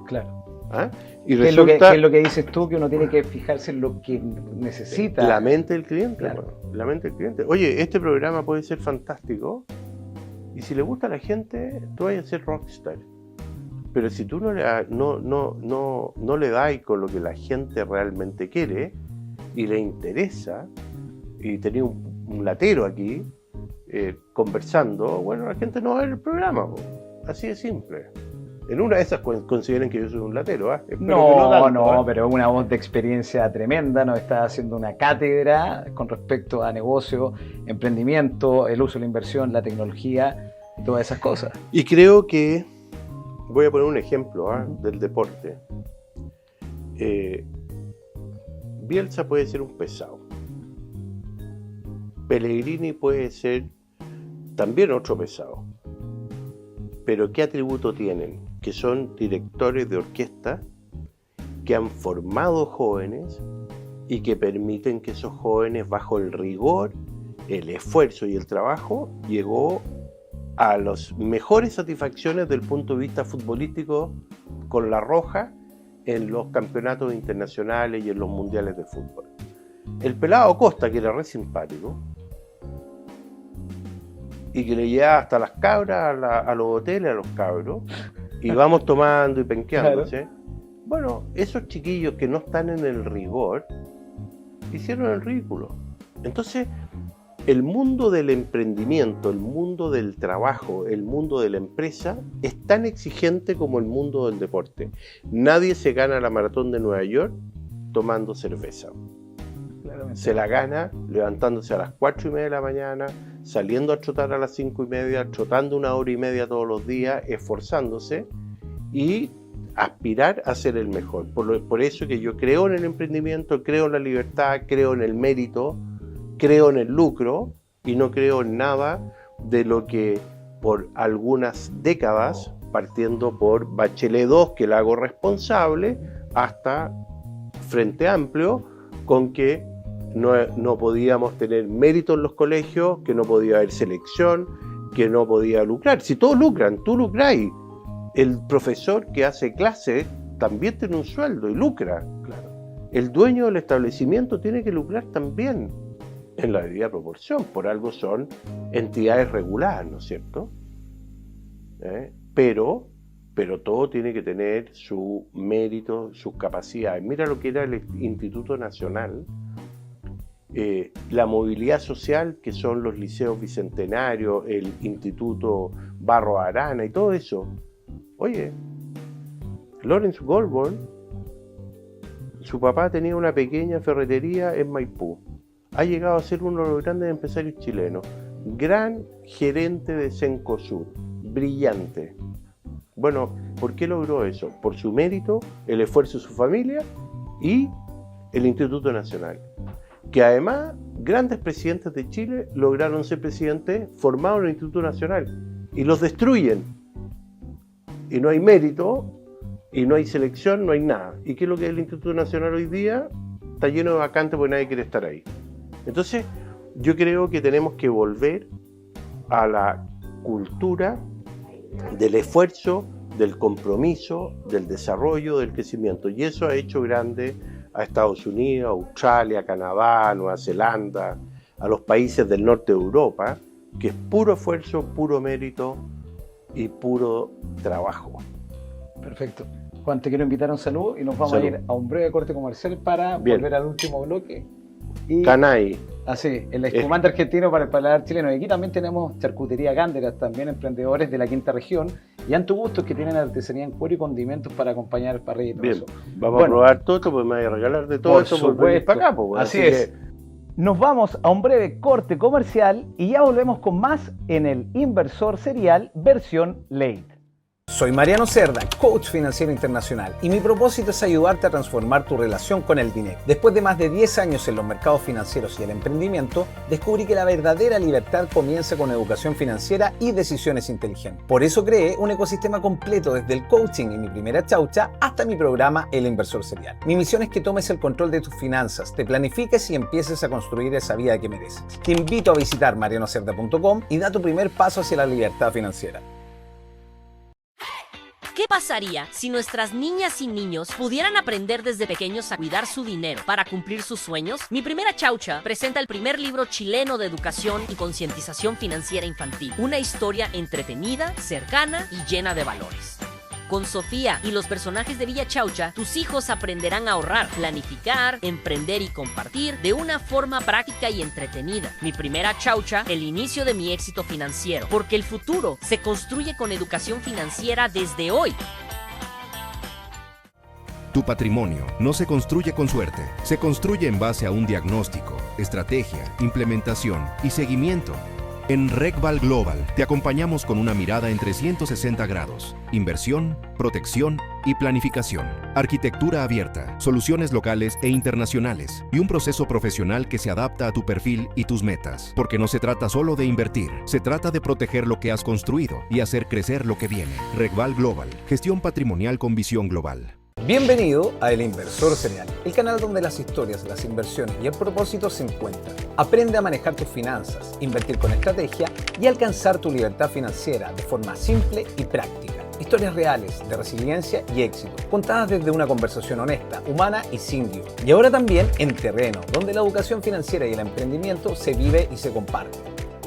Claro. ¿Ah? Y ¿Qué resulta es lo que dices tú? Que uno tiene que fijarse en lo que necesita. la mente del cliente. Claro. Bueno, la mente del cliente. Oye, este programa puede ser fantástico y si le gusta a la gente, tú vas a ser rockstar. Pero si tú no le das con lo que la gente realmente quiere y le interesa, y tenés un latero aquí conversando, bueno, la gente no va a ver el programa. Así de simple. En una de esas consideren que yo soy un latero, ¿eh? No, pero una voz de experiencia tremenda, nos está haciendo una cátedra con respecto a negocio, emprendimiento, el uso de la inversión, la tecnología y todas esas cosas. Y creo que, voy a poner un ejemplo del deporte. Bielsa puede ser un pesado. Pellegrini puede ser también otro pesado. Pero ¿qué atributo tienen? Que son directores de orquesta que han formado jóvenes y que permiten que esos jóvenes, bajo el rigor, el esfuerzo y el trabajo, llegó a las mejores satisfacciones del punto de vista futbolístico con la Roja en los campeonatos internacionales y en los mundiales de fútbol. El pelado Costa, que era re simpático, y que le llevaba hasta las cabras a los hoteles, a los cabros, y vamos tomando y penqueándose. Claro. Bueno, esos chiquillos que no están en el rigor, hicieron el ridículo. Entonces, el mundo del emprendimiento, el mundo del trabajo, el mundo de la empresa, es tan exigente como el mundo del deporte. Nadie se gana la maratón de Nueva York tomando cerveza. Claramente. Se la gana levantándose a las 4:30 de la mañana, saliendo a trotar a las 5:30, trotando 1 hora y media todos los días, esforzándose y aspirar a ser el mejor. Por eso que yo creo en el emprendimiento, creo en la libertad, creo en el mérito, creo en el lucro y no creo en nada de lo que por algunas décadas, partiendo por Bachelet 2, que la hago responsable, hasta Frente Amplio, con que no podíamos tener mérito en los colegios, que no podía haber selección, que no podía lucrar. Si todos lucran, tú lucráis. El profesor que hace clase también tiene un sueldo y lucra. Claro. El dueño del establecimiento tiene que lucrar también, en la debida proporción. Por algo son entidades reguladas, ¿no es cierto? Pero todo tiene que tener su mérito, sus capacidades. Mira lo que era el Instituto Nacional. La movilidad social, que son los liceos bicentenarios, el Instituto Barros Arana y todo eso. Oye, Lawrence Goldborn, su papá tenía una pequeña ferretería en Maipú. Ha llegado a ser uno de los grandes empresarios chilenos. Gran gerente de Cencosud. Brillante. Bueno, ¿por qué logró eso? Por su mérito, el esfuerzo de su familia y el Instituto Nacional. Que además, grandes presidentes de Chile lograron ser presidentes formados en el Instituto Nacional y los destruyen. Y no hay mérito, y no hay selección, no hay nada. ¿Y qué es lo que es el Instituto Nacional hoy día? Está lleno de vacantes porque nadie quiere estar ahí. Entonces, yo creo que tenemos que volver a la cultura del esfuerzo, del compromiso, del desarrollo, del crecimiento. Y eso ha hecho grande a Estados Unidos, a Australia, a Canadá, a Nueva Zelanda, a los países del norte de Europa, que es puro esfuerzo, puro mérito y puro trabajo. Perfecto. Juan, te quiero invitar a un saludo y nos vamos a ir a un breve corte comercial para volver al último bloque Y Canay. así, el espumante argentino para el paladar chileno. Y aquí también tenemos charcutería Gánderas, también emprendedores de la quinta región. Y Antu Gustos, que tienen artesanía en cuero y condimentos para acompañar el parrilla y todo Bien, eso. vamos a probar todo esto, pues me voy a regalar de todo Por eso supuesto. por venir para acá. Pues, Así es. Nos vamos a un breve corte comercial y ya volvemos con más en el Inversor Serial versión Late. Soy Mariano Cerda, coach financiero internacional, y mi propósito es ayudarte a transformar tu relación con el dinero. Después de más de 10 años en los mercados financieros y el emprendimiento, descubrí que la verdadera libertad comienza con educación financiera y decisiones inteligentes. Por eso creé un ecosistema completo desde el coaching y mi primera chaucha hasta mi programa El Inversor Serial. Mi misión es que tomes el control de tus finanzas, te planifiques y empieces a construir esa vida que mereces. Te invito a visitar marianocerda.com y da tu primer paso hacia la libertad financiera. ¿Qué pasaría si nuestras niñas y niños pudieran aprender desde pequeños a cuidar su dinero para cumplir sus sueños? Mi primera chaucha presenta el primer libro chileno de educación y concientización financiera infantil. Una historia entretenida, cercana y llena de valores. Con Sofía y los personajes de Villa Chaucha, tus hijos aprenderán a ahorrar, planificar, emprender y compartir de una forma práctica y entretenida. Mi primera chaucha, el inicio de mi éxito financiero, porque el futuro se construye con educación financiera desde hoy. Tu patrimonio no se construye con suerte, se construye en base a un diagnóstico, estrategia, implementación y seguimiento. En RegVal Global te acompañamos con una mirada en 360 grados, inversión, protección y planificación, arquitectura abierta, soluciones locales e internacionales y un proceso profesional que se adapta a tu perfil y tus metas. Porque no se trata solo de invertir, se trata de proteger lo que has construido y hacer crecer lo que viene. RegVal Global, gestión patrimonial con visión global. Bienvenido a El Inversor Serial, el canal donde las historias, las inversiones y el propósito se encuentran. Aprende a manejar tus finanzas, invertir con estrategia y alcanzar tu libertad financiera de forma simple y práctica. Historias reales de resiliencia y éxito, contadas desde una conversación honesta, humana y sin guión. Y ahora también en terreno, donde la educación financiera y el emprendimiento se vive y se comparte.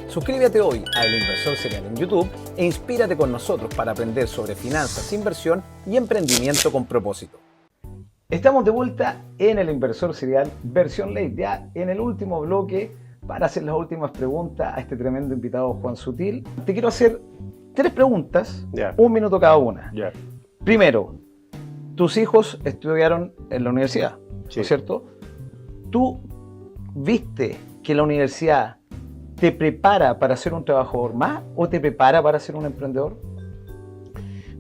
Suscríbete hoy a El Inversor Serial en YouTube e inspírate con nosotros para aprender sobre finanzas, inversión y emprendimiento con propósito. Estamos de vuelta en El Inversor Serial versión Late, ya en el último bloque para hacer las últimas preguntas a este tremendo invitado Juan Sutil. Te quiero hacer 3 preguntas, 1 minuto cada una. Primero, tus hijos estudiaron en la universidad, ¿no es cierto? ¿Tú viste que la universidad te prepara para ser un trabajador más o te prepara para ser un emprendedor?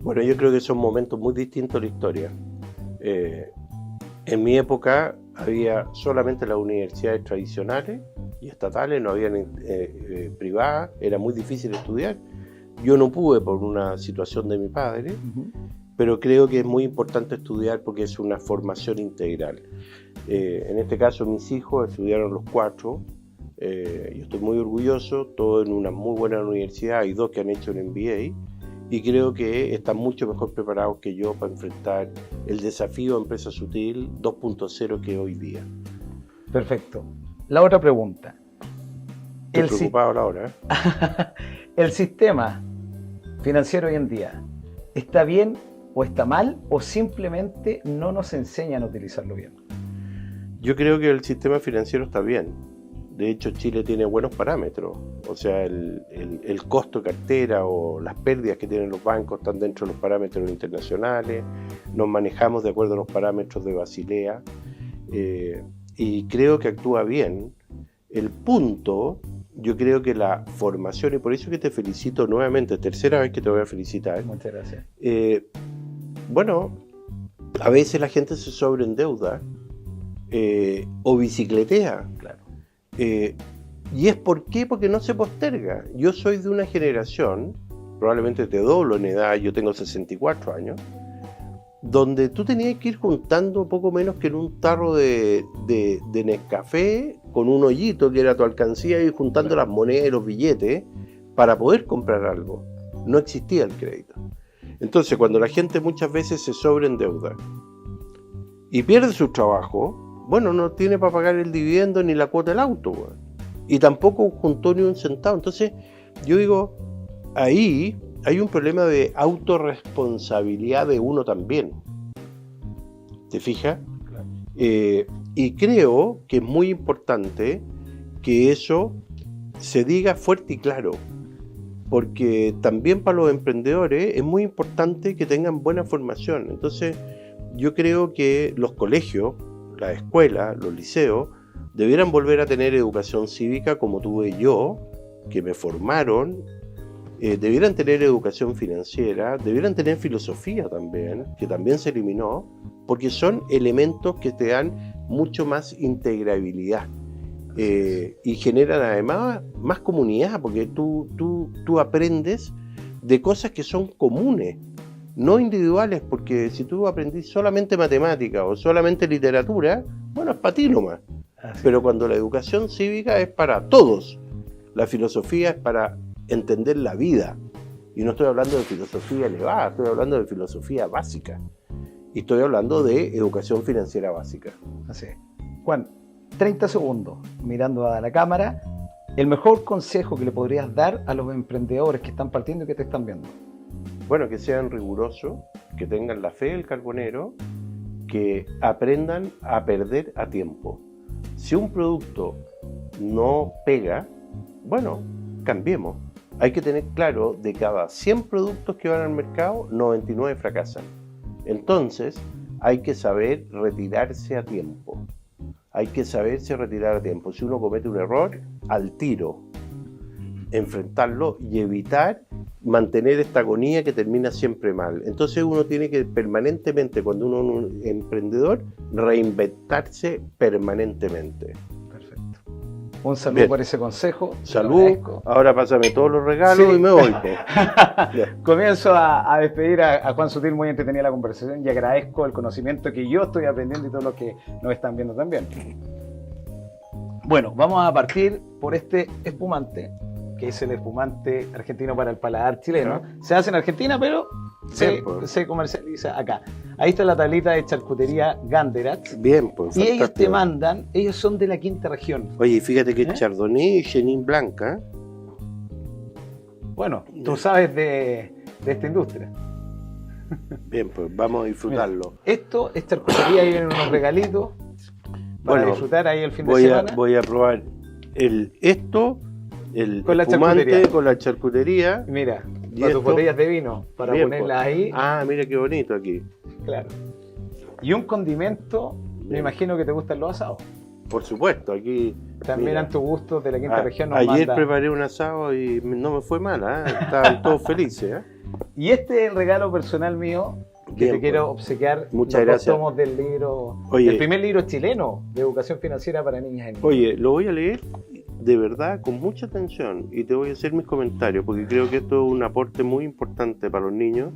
Bueno, yo creo que son momentos muy distintos de la historia. En mi época había solamente las universidades tradicionales y estatales, no había privadas, era muy difícil estudiar. Yo no pude por una situación de mi padre, pero creo que es muy importante estudiar porque es una formación integral. En este caso mis hijos estudiaron los 4. Yo estoy muy orgulloso, todos en una muy buena universidad, hay 2 que han hecho un MBA y creo que están mucho mejor preparados que yo para enfrentar el desafío de Empresa Sutil 2.0 que hoy día. Perfecto. La otra pregunta. Estoy preocupado ahora, ¿El sistema financiero hoy en día está bien o está mal o simplemente no nos enseñan a utilizarlo bien? Yo creo que el sistema financiero está bien. De hecho, Chile tiene buenos parámetros, o sea, el costo de cartera o las pérdidas que tienen los bancos están dentro de los parámetros internacionales, nos manejamos de acuerdo a los parámetros de Basilea y creo que actúa bien. El punto, yo creo que la formación, y por eso que te felicito nuevamente, tercera vez que te voy a felicitar. Muchas gracias. Bueno, a veces la gente se sobreendeuda o bicicletea. Claro. ¿Y es por qué? Porque no se posterga. Yo soy de una generación, probablemente te doblo en edad, yo tengo 64 años, donde tú tenías que ir juntando poco menos que en un tarro de Nescafé con un hoyito que era tu alcancía y juntando las monedas y los billetes para poder comprar algo. No existía el crédito. Entonces, cuando la gente muchas veces se sobreendeuda y pierde su trabajo, bueno, no tiene para pagar el dividendo ni la cuota del auto, bueno. Y tampoco juntó ni un centavo. Entonces, yo digo, ahí hay un problema de autorresponsabilidad de uno también. ¿Te fijas? Claro. Y creo que es muy importante que eso se diga fuerte y claro, porque también para los emprendedores es muy importante que tengan buena formación. Entonces, yo creo que los colegios, las escuelas, los liceos, debieran volver a tener educación cívica como tuve yo, que me formaron, debieran tener educación financiera, debieran tener filosofía también, que también se eliminó, porque son elementos que te dan mucho más integrabilidad y generan además más comunidad, porque tú aprendes de cosas que son comunes, no individuales, porque si tú aprendís solamente matemática o solamente literatura, bueno, es para ti nomás. Pero cuando la educación cívica es para todos, la filosofía es para entender la vida. Y no estoy hablando de filosofía elevada, estoy hablando de filosofía básica. Y estoy hablando de educación financiera básica. Así es. Juan, 30 segundos mirando a la cámara, el mejor consejo que le podrías dar a los emprendedores que están partiendo y que te están viendo. Bueno, que sean rigurosos, que tengan la fe del carbonero, que aprendan a perder a tiempo. Si un producto no pega, bueno, cambiemos. Hay que tener claro, de cada 100 productos que van al mercado, 99 fracasan. Entonces, hay que saber retirarse a tiempo. Hay que saberse retirar a tiempo. Si uno comete un error, al tiro, enfrentarlo y evitar mantener esta agonía que termina siempre mal. Entonces uno tiene que permanentemente, cuando uno es un emprendedor, reinventarse permanentemente. Perfecto. Un saludo Bien. por ese consejo. Salud. Ahora pásame todos los regalos y me voy. Comienzo a despedir a Juan Sutil, muy entretenida la conversación, y agradezco el conocimiento que yo estoy aprendiendo y todos los que nos están viendo también. Bueno, vamos a partir por este espumante, que es el espumante argentino para el paladar chileno. Se hace en Argentina, pero se comercializa acá. Ahí está la tablita de charcutería Ganderat. Bien, pues. Y ellos fantástico. te mandan, ellos son de la quinta región. Oye, fíjate que es Chardonnay y Chenin Blanca. Bueno, tú sabes de esta industria. Bien, pues vamos a disfrutarlo. Mira, esto es charcutería, y vienen unos regalitos para disfrutar ahí el fin de semana. Voy a probar el Con la espumante charcutería. con la charcutería. Mira, ¿Y para tus esto? botellas de vino, para Bien, ponerlas pues. ahí. Ah, mira qué bonito aquí. Claro. Y un condimento, me Bien. imagino que te gustan los asados. Por supuesto, aquí. También mira. a tus gustos de la quinta región nos Ayer manda. preparé un asado y no me fue mal, estaban todos felices. Y este es el regalo personal mío que Bien, te quiero pues. obsequiar. Muchas los gracias. dos tomos del libro, Oye. el primer libro chileno de educación financiera para niñas y niños. Oye, lo voy a leer de verdad con mucha atención y te voy a hacer mis comentarios porque creo que esto es un aporte muy importante para los niños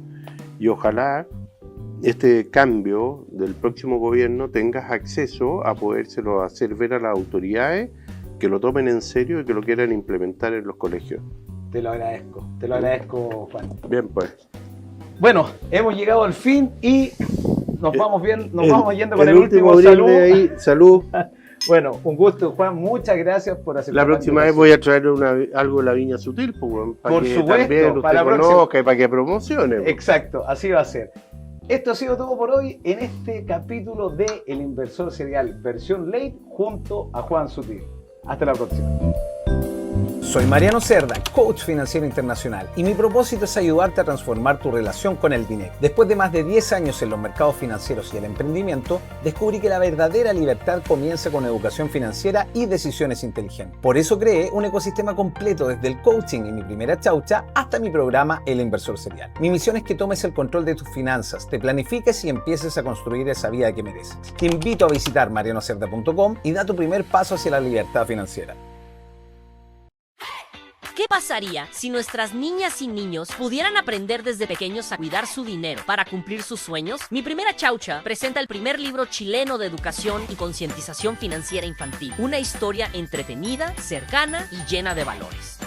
y ojalá este cambio del próximo gobierno tengas acceso a podérselo hacer ver a las autoridades, que lo tomen en serio y que lo quieran implementar en los colegios. Te lo agradezco, Juan. Bien, pues. Bueno, hemos llegado al fin y nos vamos yendo con el el último brindis saludo. de ahí, salud. Bueno, un gusto, Juan, muchas gracias por aceptar. La próxima vez voy a traer algo de la Viña Sutil, pues, para Por que supuesto, también usted para la próxima. conozca y para que promocione. pues. Exacto, así va a ser. Esto ha sido todo por hoy en este capítulo de El Inversor Serial, versión late, junto a Juan Sutil. Hasta la próxima. Soy Mariano Cerda, coach financiero internacional, y mi propósito es ayudarte a transformar tu relación con el dinero. Después de más de 10 años en los mercados financieros y el emprendimiento, descubrí que la verdadera libertad comienza con educación financiera y decisiones inteligentes. Por eso creé un ecosistema completo desde el coaching y mi primera chaucha hasta mi programa El Inversor Serial. Mi misión es que tomes el control de tus finanzas, te planifiques y empieces a construir esa vida que mereces. Te invito a visitar marianocerda.com y da tu primer paso hacia la libertad financiera. ¿Qué pasaría si nuestras niñas y niños pudieran aprender desde pequeños a cuidar su dinero para cumplir sus sueños? Mi primera chaucha presenta el primer libro chileno de educación y concientización financiera infantil. Una historia entretenida, cercana y llena de valores.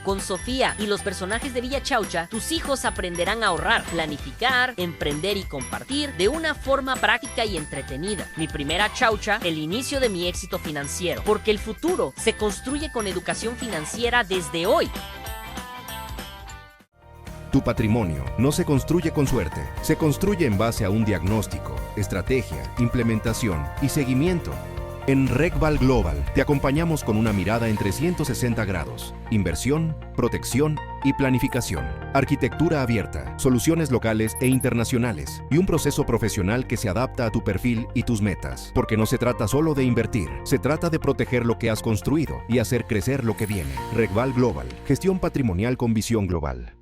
Con Sofía y los personajes de Villa Chaucha, tus hijos aprenderán a ahorrar, planificar, emprender y compartir de una forma práctica y entretenida. Mi primera chaucha, el inicio de mi éxito financiero, porque el futuro se construye con educación financiera desde hoy. Tu patrimonio no se construye con suerte, se construye en base a un diagnóstico, estrategia, implementación y seguimiento. En RegVal Global te acompañamos con una mirada en 360 grados, inversión, protección y planificación, arquitectura abierta, soluciones locales e internacionales y un proceso profesional que se adapta a tu perfil y tus metas. Porque no se trata solo de invertir, se trata de proteger lo que has construido y hacer crecer lo que viene. RegVal Global, gestión patrimonial con visión global.